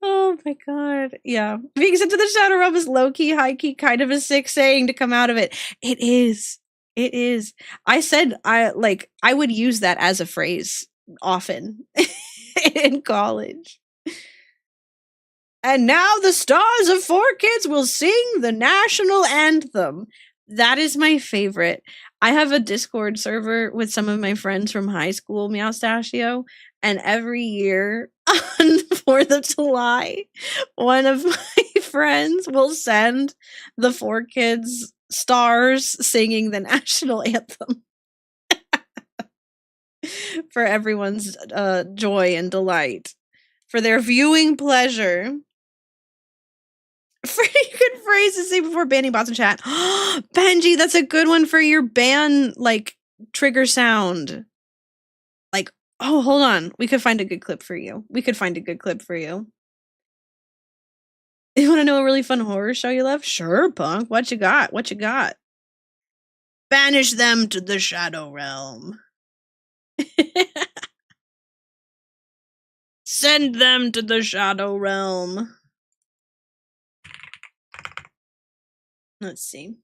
Oh my god. Yeah. Being sent to the Shadow Realm is low-key, high-key, kind of a sick saying to come out of it. It is. It is. I said I would use that as a phrase often in college. And now the stars of 4Kids will sing the national anthem. That is my favorite. I have a Discord server with some of my friends from high school, Meowstachio, and every year on 4th of July, one of my friends will send the 4Kids stars singing the national anthem for everyone's joy and delight, for their viewing pleasure. Pretty good phrase to say before banning bots in chat. Benji, that's a good one for your ban, like, trigger sound. Like, oh, hold on. We could find a good clip for you. You want to know a really fun horror show you love? Sure, punk. What you got? Banish them to the Shadow Realm. Send them to the Shadow Realm. Let's see.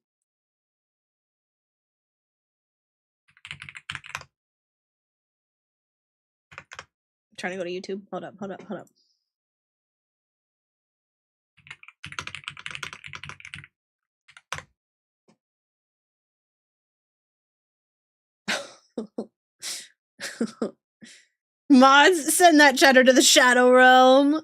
I'm trying to go to YouTube. Hold up. Mods, send that cheddar to the Shadow Realm.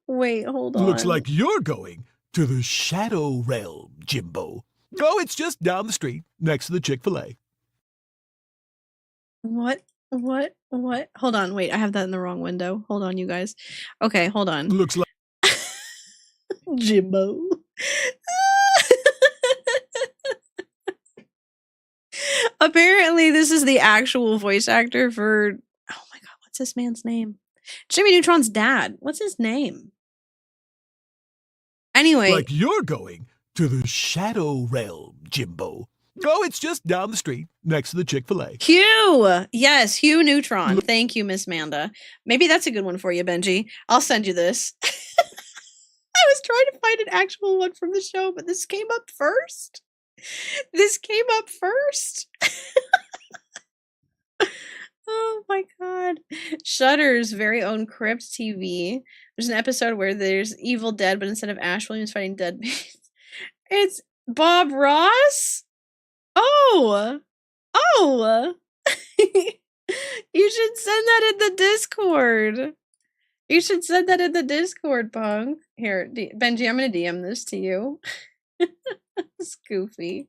Wait, hold on. Looks like you're going to the Shadow Realm, Jimbo. Oh, it's just down the street, next to the Chick-fil-A. What? Hold on, wait, I have that in the wrong window. Hold on, you guys. Okay, hold on. Looks like Jimbo. Apparently, this is the actual voice actor for. Oh my god, what's this man's name? Jimmy Neutron's dad. What's his name? Anyway. Like you're going to the Shadow Realm, Jimbo. Oh, it's just down the street, next to the Chick-fil-A. Hugh! Yes, Hugh Neutron. Thank you, Miss Manda. Maybe that's a good one for you, Benji. I'll send you this. I was trying to find an actual one from the show, but this came up first. Oh my god. Shudder's very own Crypt TV. There's an episode where there's Evil Dead, but instead of Ash Williams fighting dead it's Bob Ross? Oh! You should send that in the Discord. Punk. Here, Benji, I'm gonna DM this to you. It's goofy.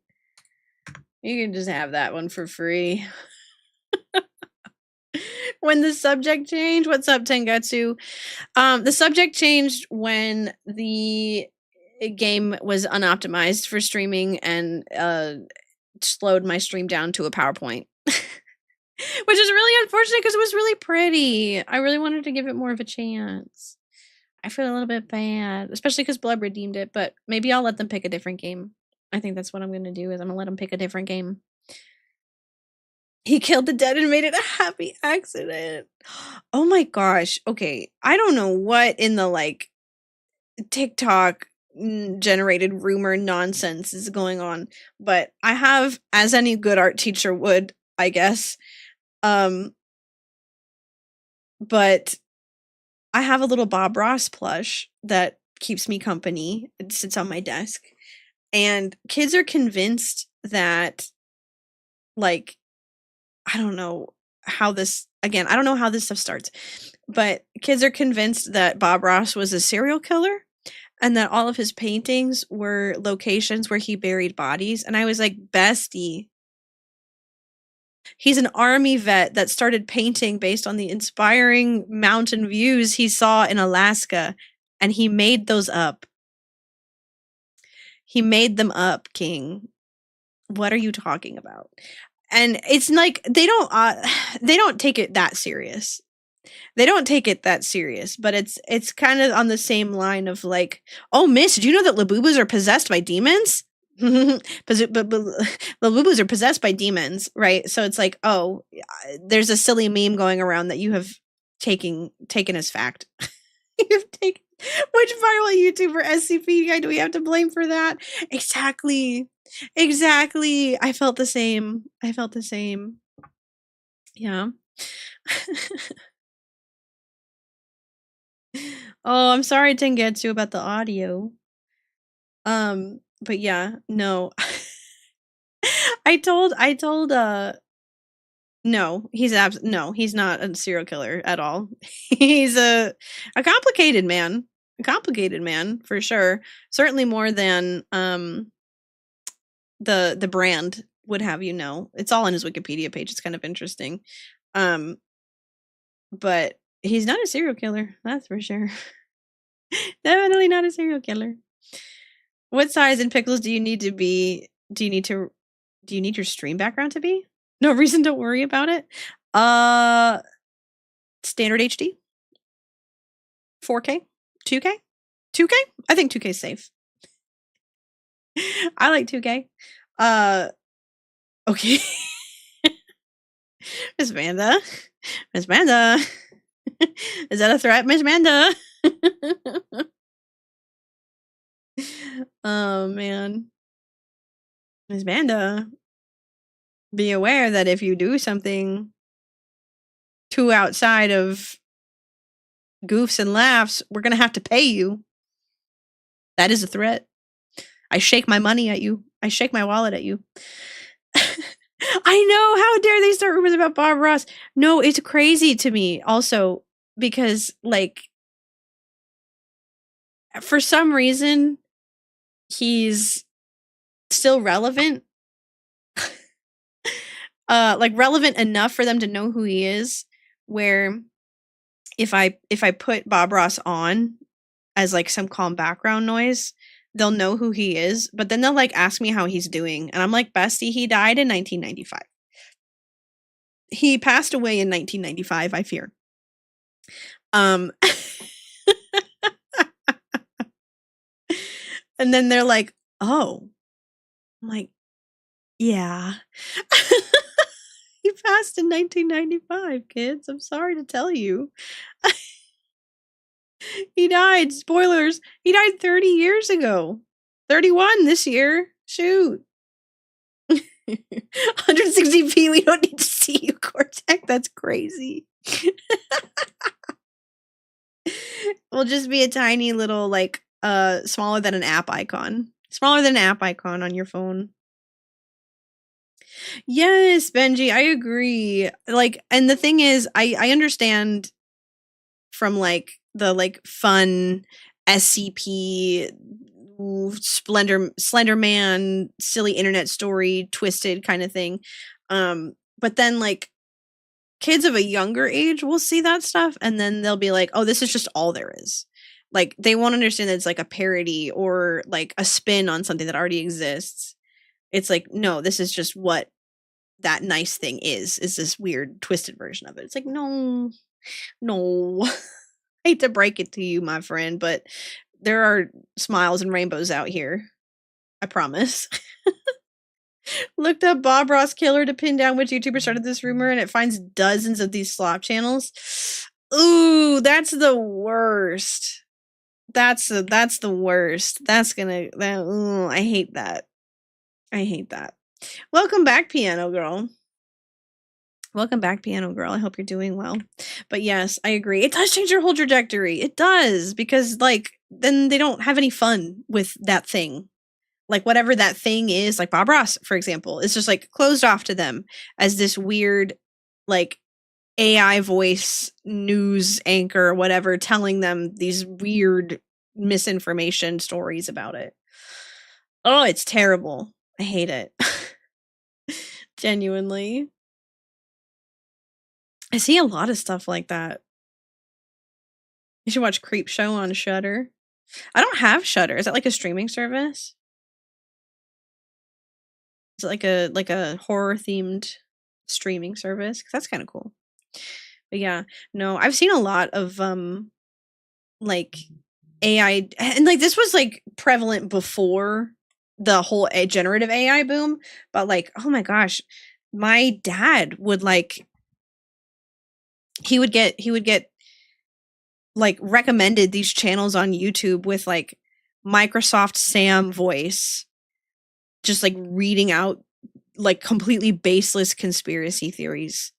You can just have that one for free. When the subject changed, what's up, Tengetsu? The subject changed when the game was unoptimized for streaming and slowed my stream down to a PowerPoint. Which is really unfortunate because it was really pretty. I really wanted to give it more of a chance. I feel a little bit bad, especially because Blub redeemed it, but maybe I'll let them pick a different game. I think that's what I'm going to do is I'm going to let them pick a different game. He killed the dead and made it a happy accident. Oh my gosh. Okay. I don't know what in the TikTok generated rumor nonsense is going on, but I have, as any good art teacher would, I guess, but I have a little Bob Ross plush that keeps me company. It sits on my desk. And kids are convinced that, I don't know how this stuff starts, but kids are convinced that Bob Ross was a serial killer and that all of his paintings were locations where he buried bodies. And I was like, bestie, he's an army vet that started painting based on the inspiring mountain views he saw in Alaska, and he made those up. He made them up, King. What are you talking about? And it's like they don't take it that serious. But it's kind of on the same line of like, oh, miss, did you know that Labubas are possessed by demons? but Labubas are possessed by demons, right? So it's like, oh, there's a silly meme going around that you have taken as fact. You've taken which viral YouTuber SCP guy do we have to blame for that? Exactly. I felt the same. Yeah. Oh, I'm sorry, Tengetsu, about the audio. But yeah, no. I told no, he's not a serial killer at all. He's a complicated man. For sure. Certainly more than the brand would have you know. It's all on his Wikipedia page. It's kind of interesting. But he's not a serial killer, that's for sure. Definitely not a serial killer. What size in Pickles do you need to be? Do you need your stream background to be? No reason to worry about it. Standard HD. 4K? 2K? 2K? I think 2K is safe. I like 2K. Okay. Miss Manda. Is that a threat, Miss Manda? Oh man. Miss Manda, be aware that if you do something too outside of goofs and laughs, we're gonna have to pay you. That is a threat. I shake my money at you. I shake my wallet at you. I know. How dare they start rumors about Bob Ross? No, it's crazy to me. Also, because like for some reason he's still relevant. Like relevant enough for them to know who he is, where if I put Bob Ross on as like some calm background noise, they'll know who he is, but then they'll like ask me how he's doing, and I'm like, bestie, he died in 1995. He passed away in 1995, I fear. And then they're like, oh. I'm like, yeah. He passed in 1995, kids. I'm sorry to tell you. He died. Spoilers. He died 30 years ago. 31 this year. Shoot. 160p. We don't need to see you, Cortex. That's crazy. We'll just be a tiny little, like, smaller than an app icon. Smaller than an app icon on your phone. Yes, Benji, I agree. Like, and the thing is, I understand from like the like fun SCP Slender Man, silly internet story, twisted kind of thing. But then like kids of a younger age will see that stuff and then they'll be like, oh, this is just all there is. Like they won't understand that it's like a parody or like a spin on something that already exists. It's like, no, this is just what that nice thing is this weird twisted version of it. It's like, no. I hate to break it to you, my friend, but there are smiles and rainbows out here. I promise. Looked up Bob Ross killer to pin down which YouTuber started this rumor, and it finds dozens of these slop channels. Ooh, that's the worst. That's the worst. I hate that. I hate that. Welcome back, Piano Girl. Welcome back, Piano Girl. I hope you're doing well. But yes, I agree. It does change your whole trajectory. It does, because like then they don't have any fun with that thing. Like whatever that thing is, like Bob Ross, for example, is just like closed off to them as this weird like AI voice news anchor or whatever telling them these weird misinformation stories about it. Oh, it's terrible. I hate it. Genuinely. I see a lot of stuff like that. You should watch Creep Show on Shudder. I don't have Shudder. Is that like a streaming service? Is it like a horror themed streaming service? Because that's kind of cool. But yeah, no, I've seen a lot of like AI, and like this was like prevalent before the whole generative AI boom. But like, oh my gosh, my dad would like he would get like recommended these channels on YouTube with like Microsoft Sam voice just like reading out like completely baseless conspiracy theories.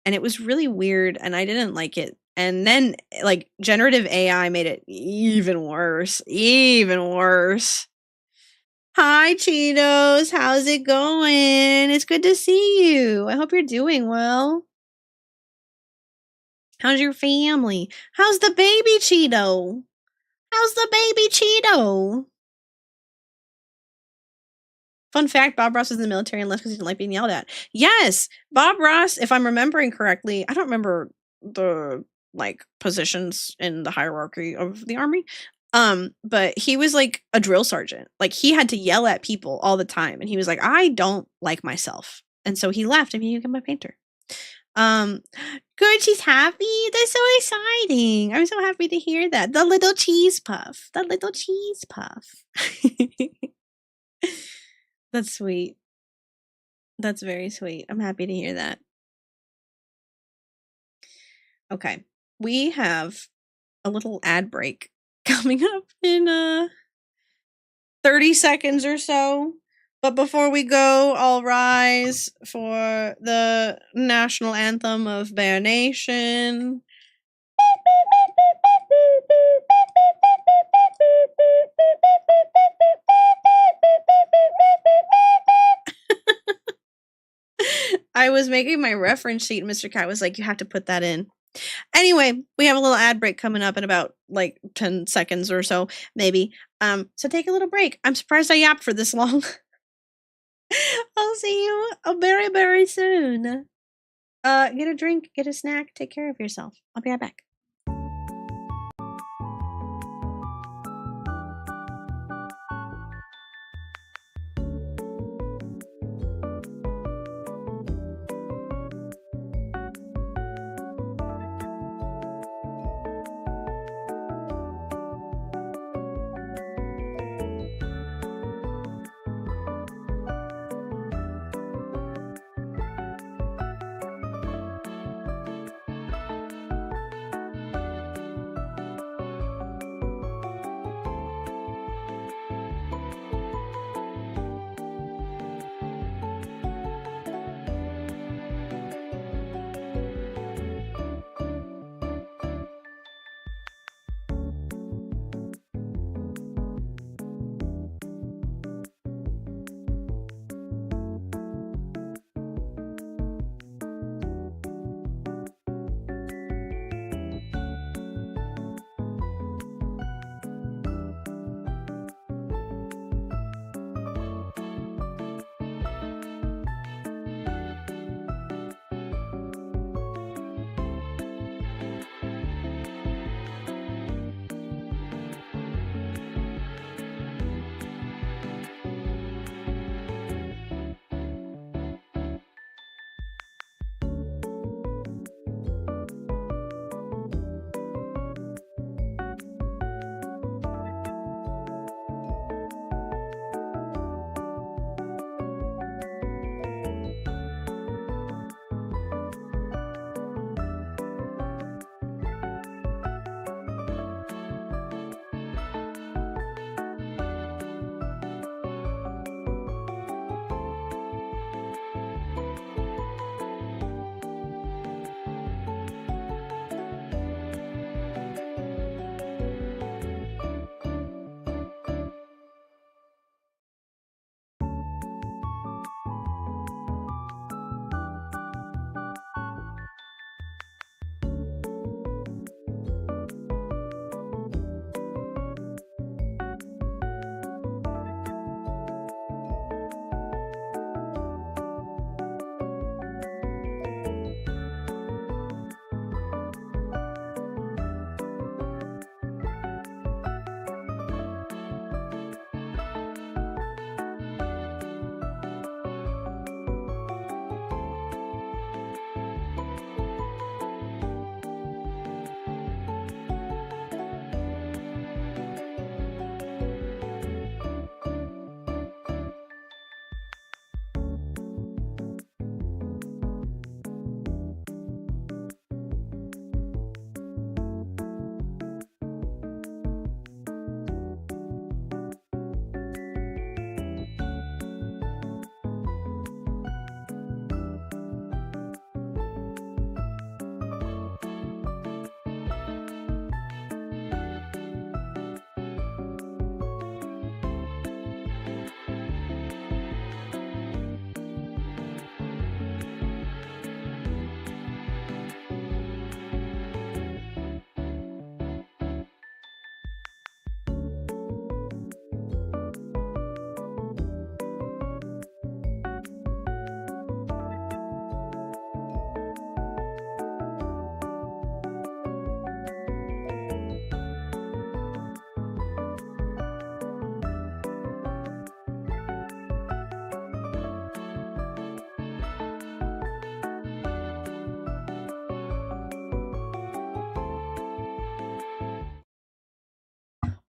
And it was really weird and I didn't like it. And then like generative AI made it even worse. Even worse. Hi Cheetos, how's it going? It's good to see you. I hope you're doing well. How's your family? How's the baby Cheeto? How's the baby Cheeto? Fun fact, Bob Ross was in the military and left because he didn't like being yelled at. Yes, Bob Ross, if I'm remembering correctly, I don't remember the like positions in the hierarchy of the army. But he was like a drill sergeant. Like he had to yell at people all the time. And he was like, I don't like myself. And so he left and he became a painter. Good, she's happy. That's so exciting. I'm so happy to hear that. The little cheese puff. The little cheese puff. That's sweet. That's very sweet. I'm happy to hear that. Okay. We have a little ad break coming up in 30 seconds or so. But before we go, I'll rise for the national anthem of Bear Nation. I was making my reference sheet and Mr. Cat was like, you have to put that in. Anyway, we have a little ad break coming up in about like 10 seconds or so, maybe. So take a little break. I'm surprised I yapped for this long. I'll see you very, very soon. Get a drink, get a snack, take care of yourself. I'll be right back.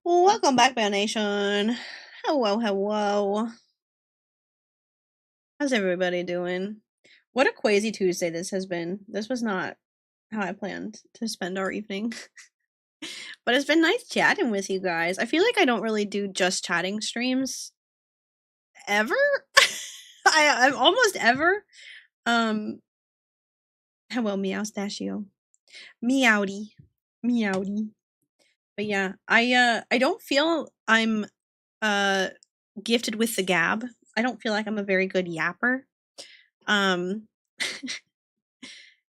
Welcome back, Bell Nation. Hello, hello. How's everybody doing? What a crazy Tuesday this has been. This was not how I planned to spend our evening. But it's been nice chatting with you guys. I feel like I don't really do just chatting streams ever. I'm almost ever. Hello, Meowstachio. Meowdy. Meowdy. But yeah, I don't feel I'm gifted with the gab. I don't feel like I'm a very good yapper.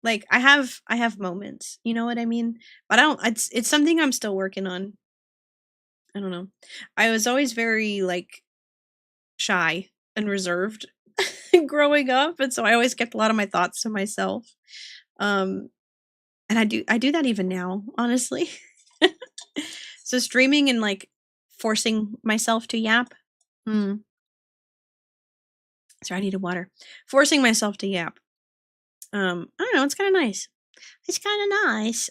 Like I have moments, you know what I mean? But I don't it's something I'm still working on. I don't know. I was always very like shy and reserved growing up, and so I always kept a lot of my thoughts to myself. Um and I do that even now, honestly. So streaming and like forcing myself to yap. Hmm. Sorry, I needed water. Forcing myself to yap. I don't know, it's kind of nice. It's kind of nice.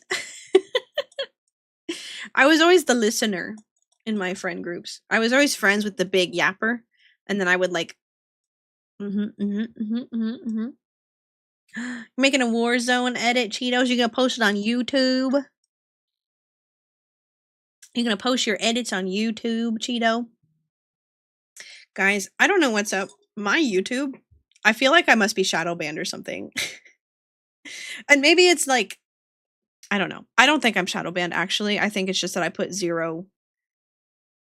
I was always the listener in my friend groups. I was always friends with the big yapper, and then I would like, making a Warzone edit, Cheetos. You're gonna post it on YouTube. You're gonna post your edits on YouTube, Cheeto. Guys, I don't know what's up. My YouTube, I feel like I must be shadow banned or something. And maybe it's like, I don't know. I don't think I'm shadow banned actually. I think it's just that I put zero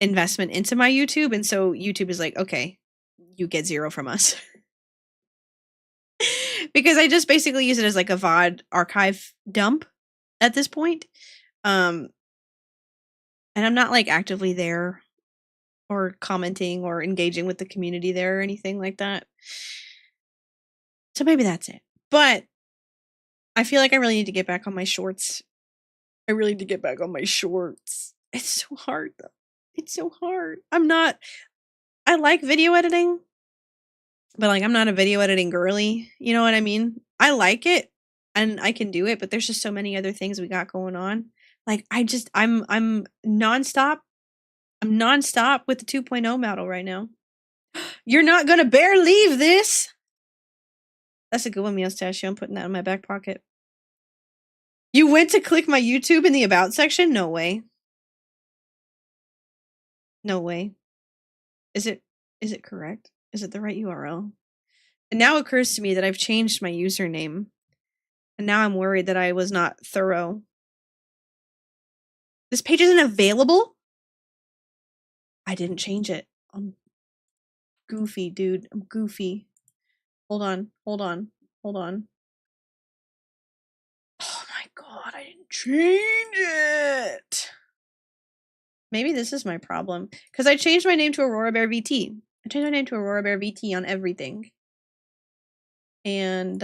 investment into my YouTube, and so YouTube is like, okay, you get zero from us. Because I just basically use it as like a VOD archive dump at this point. Um and I'm not like actively there or commenting or engaging with the community there or anything like that. So maybe that's it. But I feel like I really need to get back on my shorts. I really need to get back on my shorts. It's so hard though. It's so hard. I like video editing, but like I'm not a video editing girly. You know what I mean? I like it and I can do it, but there's just so many other things we got going on. Like I'm nonstop. I'm nonstop with the 2.0 model right now. You're not gonna bear leave this. That's a good one, Mustachio. I'm putting that in my back pocket. You went to click my YouTube in the about section? No way. No way. Is it correct? Is it the right URL? It now occurs to me that I've changed my username. And now I'm worried that I was not thorough. This page isn't available? I didn't change it. I'm goofy, dude. I'm goofy. Hold on. Oh my god, I didn't change it. Maybe this is my problem. Because I changed my name to Aurora Bear VT. I changed my name to Aurora Bear VT on everything. And,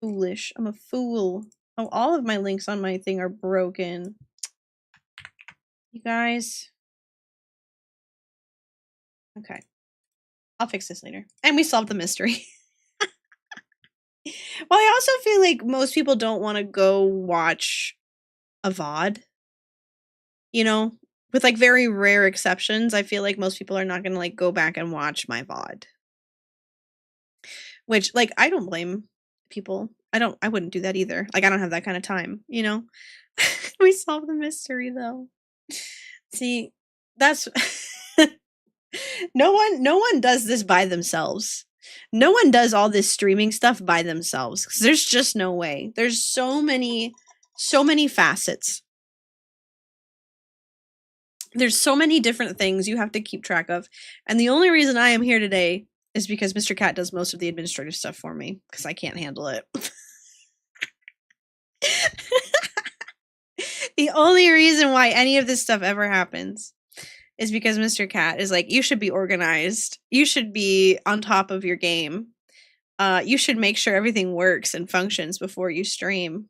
foolish. I'm a fool. Oh, all of my links on my thing are broken. You guys. Okay. I'll fix this later. And we solved the mystery. Well, I also feel like most people don't want to go watch a VOD. You know? With like very rare exceptions, I feel like most people are not going to like go back and watch my VOD. Which, like, I don't blame people. I wouldn't do that either. Like, I don't have that kind of time, you know? We solved the mystery though. See, that's no one does this by themselves. No one does all this streaming stuff by themselves because there's just no way. There's so many facets. There's so many different things you have to keep track of. And the only reason I am here today is because Mr. Cat does most of the administrative stuff for me because I can't handle it. The only reason why any of this stuff ever happens is because Mr. Cat is like, you should be organized. You should be on top of your game. You should make sure everything works and functions before you stream.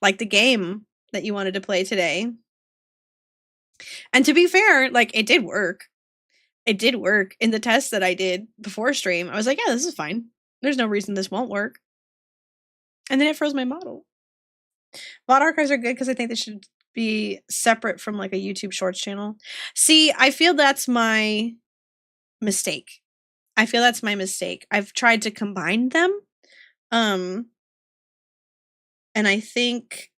Like the game that you wanted to play today. And to be fair, like it did work. It did work in the test that I did before stream. I was like, yeah, this is fine. There's no reason this won't work. And then it froze my model. VOD archives are good because I think they should be separate from like a YouTube Shorts channel. See, I feel that's my mistake. I've tried to combine them. And I think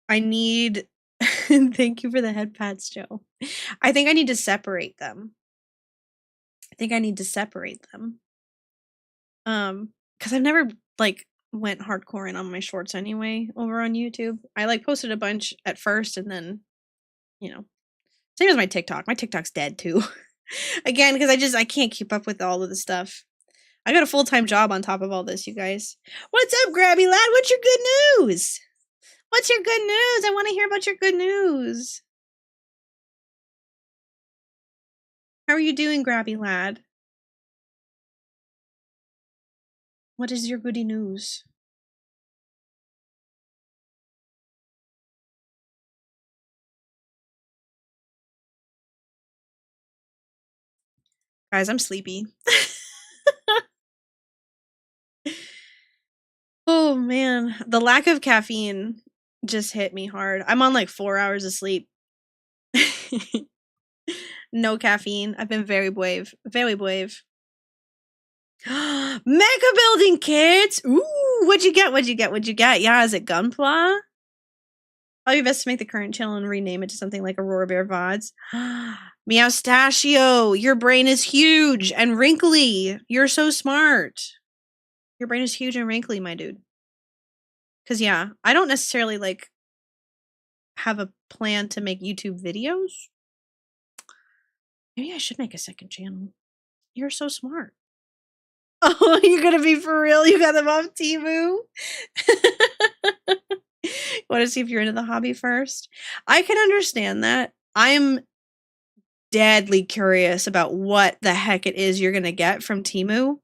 I need thank you for the head pats, Joe. I think I need to separate them. Because I've never like went hardcore in on my shorts anyway over on YouTube. I like posted a bunch at first and then you know, same as my TikTok. My TikTok's dead too. Again, because I can't keep up with all of the stuff. I got a full-time job on top of all this, you guys. What's up, Grabby Lad? What's your good news? What's your good news? I want to hear about your good news. How are you doing, Grabby Lad? What is your goody news? Guys, I'm sleepy. Oh man, the lack of caffeine just hit me hard. I'm on like 4 hours of sleep. No caffeine. I've been very brave. Very brave. Mecha building kits! Ooh, what'd you get? What'd you get? What'd you get? Yeah, is it Gunpla? Probably best to make the current channel and rename it to something like Aurora Bear VODs. Meowstachio, your brain is huge and wrinkly. You're so smart. Your brain is huge and wrinkly, my dude. Cause yeah, I don't necessarily like have a plan to make YouTube videos. Maybe I should make a second channel. You're so smart. Oh, you're gonna be for real? You got them off Temu? Want to see if you're into the hobby first? I can understand that. I'm deadly curious about what the heck it is you're gonna get from Temu.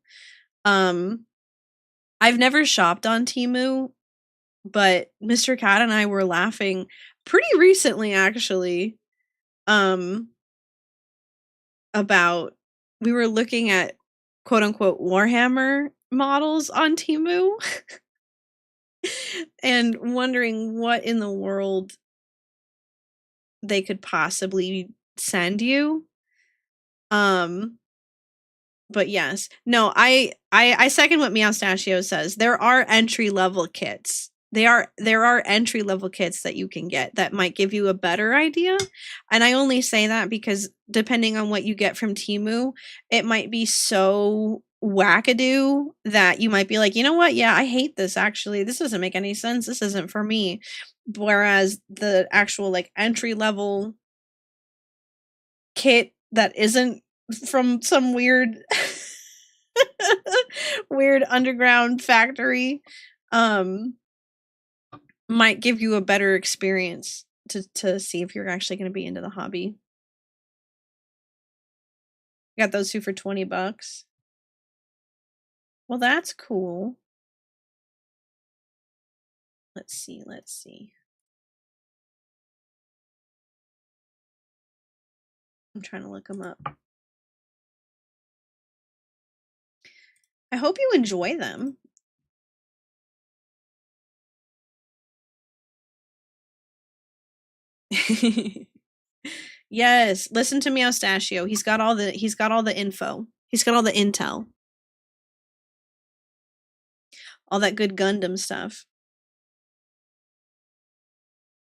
I've never shopped on Temu, but Mr. Cat and I were laughing pretty recently, actually, about we were looking at quote unquote Warhammer models on Temu and wondering what in the world they could possibly send you. But yes, no, I second what Meowstachio says. There are entry level kits. There are entry level kits that you can get that might give you a better idea. And I only say that because depending on what you get from Temu, it might be so wackadoo that you might be like, you know what? Yeah, I hate this actually. This doesn't make any sense. This isn't for me. Whereas the actual like entry level kit that isn't from some weird weird underground factory might give you a better experience to see if you're actually going to be into the hobby. Got those two for $20. Well, that's cool. Let's see. I'm trying to look them up. I hope you enjoy them. Yes, listen to Meowstachio. He's got all the info. He's got all the intel. All that good Gundam stuff.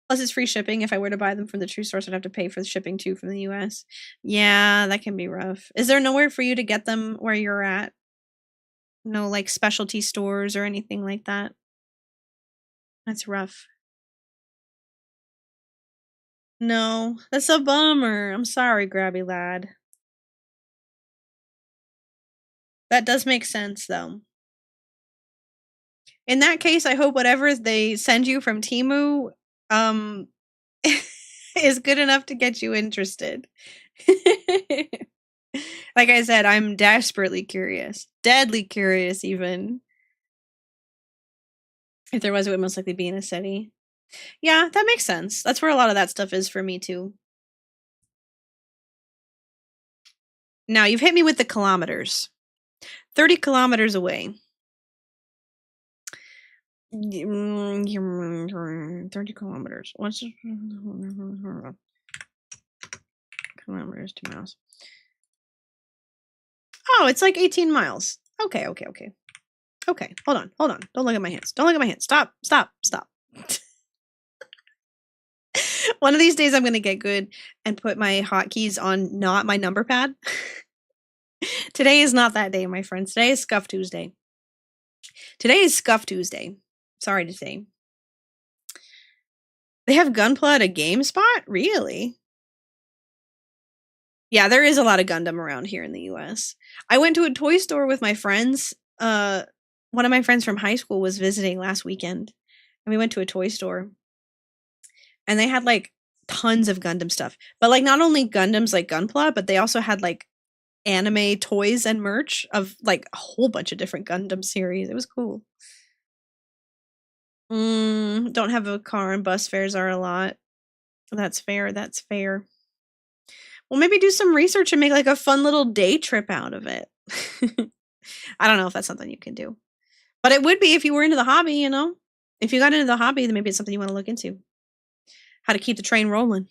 Plus it's free shipping. If I were to buy them from the true source, I'd have to pay for the shipping too from the US. Yeah, that can be rough. Is there nowhere for you to get them where you're at? No like specialty stores or anything like that? That's rough. No, that's a bummer. I'm sorry, Grabby Lad. That does make sense, though. In that case, I hope whatever they send you from Temu is good enough to get you interested. Like I said, I'm desperately curious. Deadly curious, even. If there was, it would most likely be in a city. Yeah, that makes sense. That's where a lot of that stuff is for me, too. Now, you've hit me with the kilometers. 30 kilometers away. 30 kilometers. What's kilometers to miles? Oh, it's like 18 miles. Okay. Okay, hold on. Don't look at my hands. Stop. One of these days I'm going to get good and put my hotkeys on not my number pad. Today is not that day, my friends. Today is Scuff Tuesday. Sorry to say. They have Gunpla at a GameSpot? Really? Yeah, there is a lot of Gundam around here in the US. I went to a toy store with my friends. One of my friends from high school was visiting last weekend, and we went to a toy store, and they had like tons of Gundam stuff. But like not only Gundams like Gunpla, but they also had like anime toys and merch of like a whole bunch of different Gundam series. It was cool. Don't have a car and bus fares are a lot. That's fair. That's fair. Well, maybe do some research and make like a fun little day trip out of it. I don't know if that's something you can do. But it would be if you were into the hobby, you know? If you got into the hobby, then maybe it's something you want to look into. How to keep the train rolling.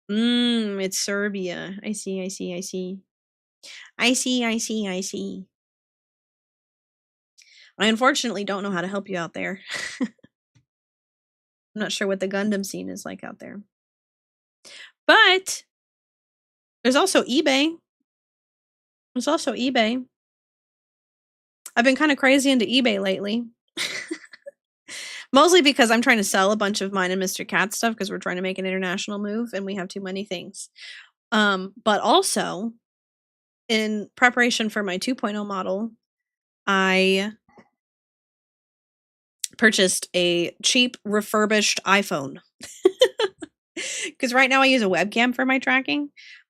It's Serbia. I see, I see, I see. I see, I see, I see. I unfortunately don't know how to help you out there. I'm not sure what the Gundam scene is like out there. But there's also eBay. There's also eBay. I've been kind of crazy into eBay lately. Mostly because I'm trying to sell a bunch of mine and Mr. Cat stuff because we're trying to make an international move and we have too many things. But also, in preparation for my 2.0 model, I purchased a cheap refurbished iPhone. Because right now I use a webcam for my tracking.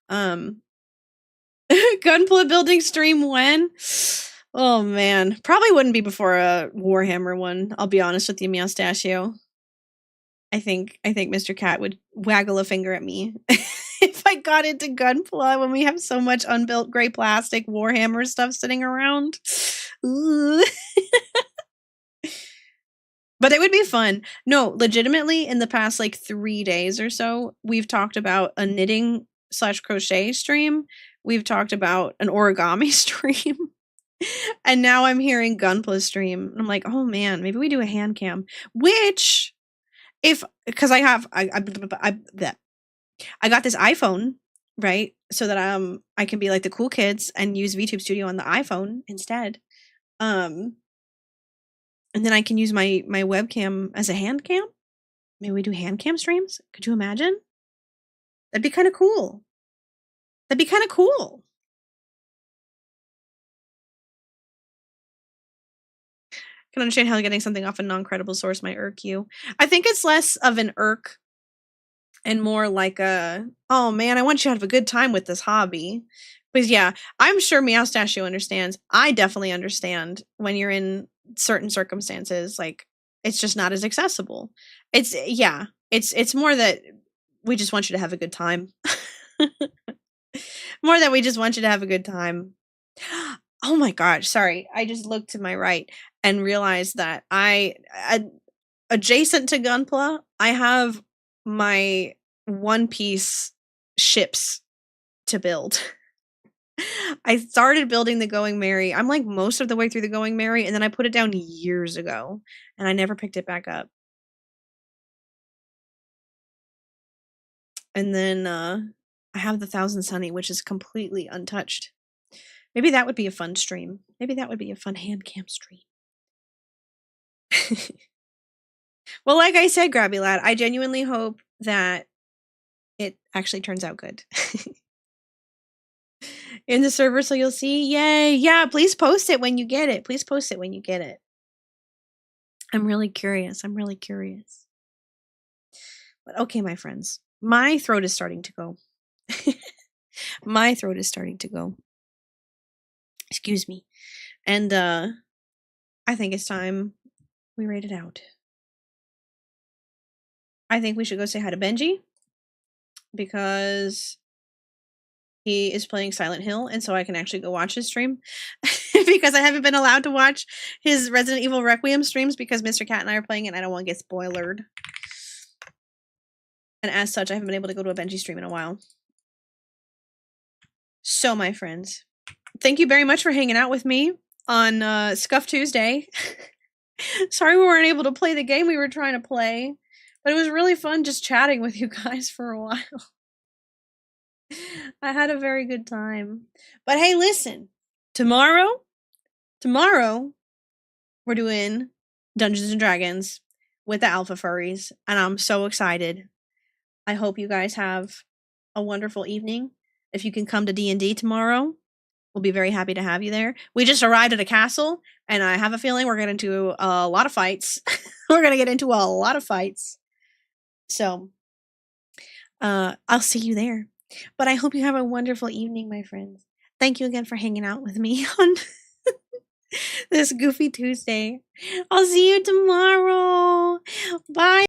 Gunpla building stream when? Oh man, probably wouldn't be before a Warhammer one. I'll be honest with you, Meowstachio. I think Mr. Cat would waggle a finger at me if I got into Gunpla when we have so much unbuilt gray plastic Warhammer stuff sitting around. But it would be fun. No, legitimately, in the past like 3 days or so, we've talked about a knitting / crochet stream. We've talked about an origami stream. And now I'm hearing Gunpla stream. I'm like, oh man, maybe we do a hand cam. Which, because I got this iPhone, right? So that I can be like the cool kids and use VTube Studio on the iPhone instead. And then I can use my webcam as a hand cam. Maybe we do hand cam streams? Could you imagine? That'd be kind of cool. That'd be kind of cool. Can understand how getting something off a non-credible source might irk you. I think it's less of an irk and more like a, oh man, I want you to have a good time with this hobby. Because yeah, I'm sure Meowstachio understands. I definitely understand when you're in certain circumstances, like it's just not as accessible. It's more that we just want you to have a good time. More that we just want you to have a good time. Oh my gosh, sorry. I just looked to my right and realized that adjacent to Gunpla, I have my One Piece ships to build. I started building the Going Merry. I'm like most of the way through the Going Merry, and then I put it down years ago, and I never picked it back up. And then I have the Thousand Sunny, which is completely untouched. Maybe that would be a fun stream. Maybe that would be a fun hand cam stream. Well, like I said, Grabby Lad, I genuinely hope that it actually turns out good. In the server, so you'll see. Yay! Yeah, please post it when you get it. Please post it when you get it. I'm really curious. I'm really curious. But okay, my friends, my throat is starting to go. My throat is starting to go. Excuse me. And I think it's time we rate it out. I think we should go say hi to Benji because he is playing Silent Hill, and so I can actually go watch his stream because I haven't been allowed to watch his Resident Evil Requiem streams because Mr. Cat and I are playing it and I don't want to get spoiled. And as such, I haven't been able to go to a Benji stream in a while. So, my friends, thank you very much for hanging out with me on Scuff Tuesday. Sorry we weren't able to play the game we were trying to play, but it was really fun just chatting with you guys for a while. I had a very good time. But hey, listen, tomorrow, we're doing Dungeons and Dragons with the Alpha Furries, and I'm so excited. I hope you guys have a wonderful evening. If you can come to D&D tomorrow, we'll be very happy to have you there. We just arrived at a castle, and I have a feeling we're going to do a lot of fights. We're going to get into a lot of fights. So, I'll see you there. But I hope you have a wonderful evening, my friends. Thank you again for hanging out with me on this Goofy Tuesday. I'll see you tomorrow. Bye.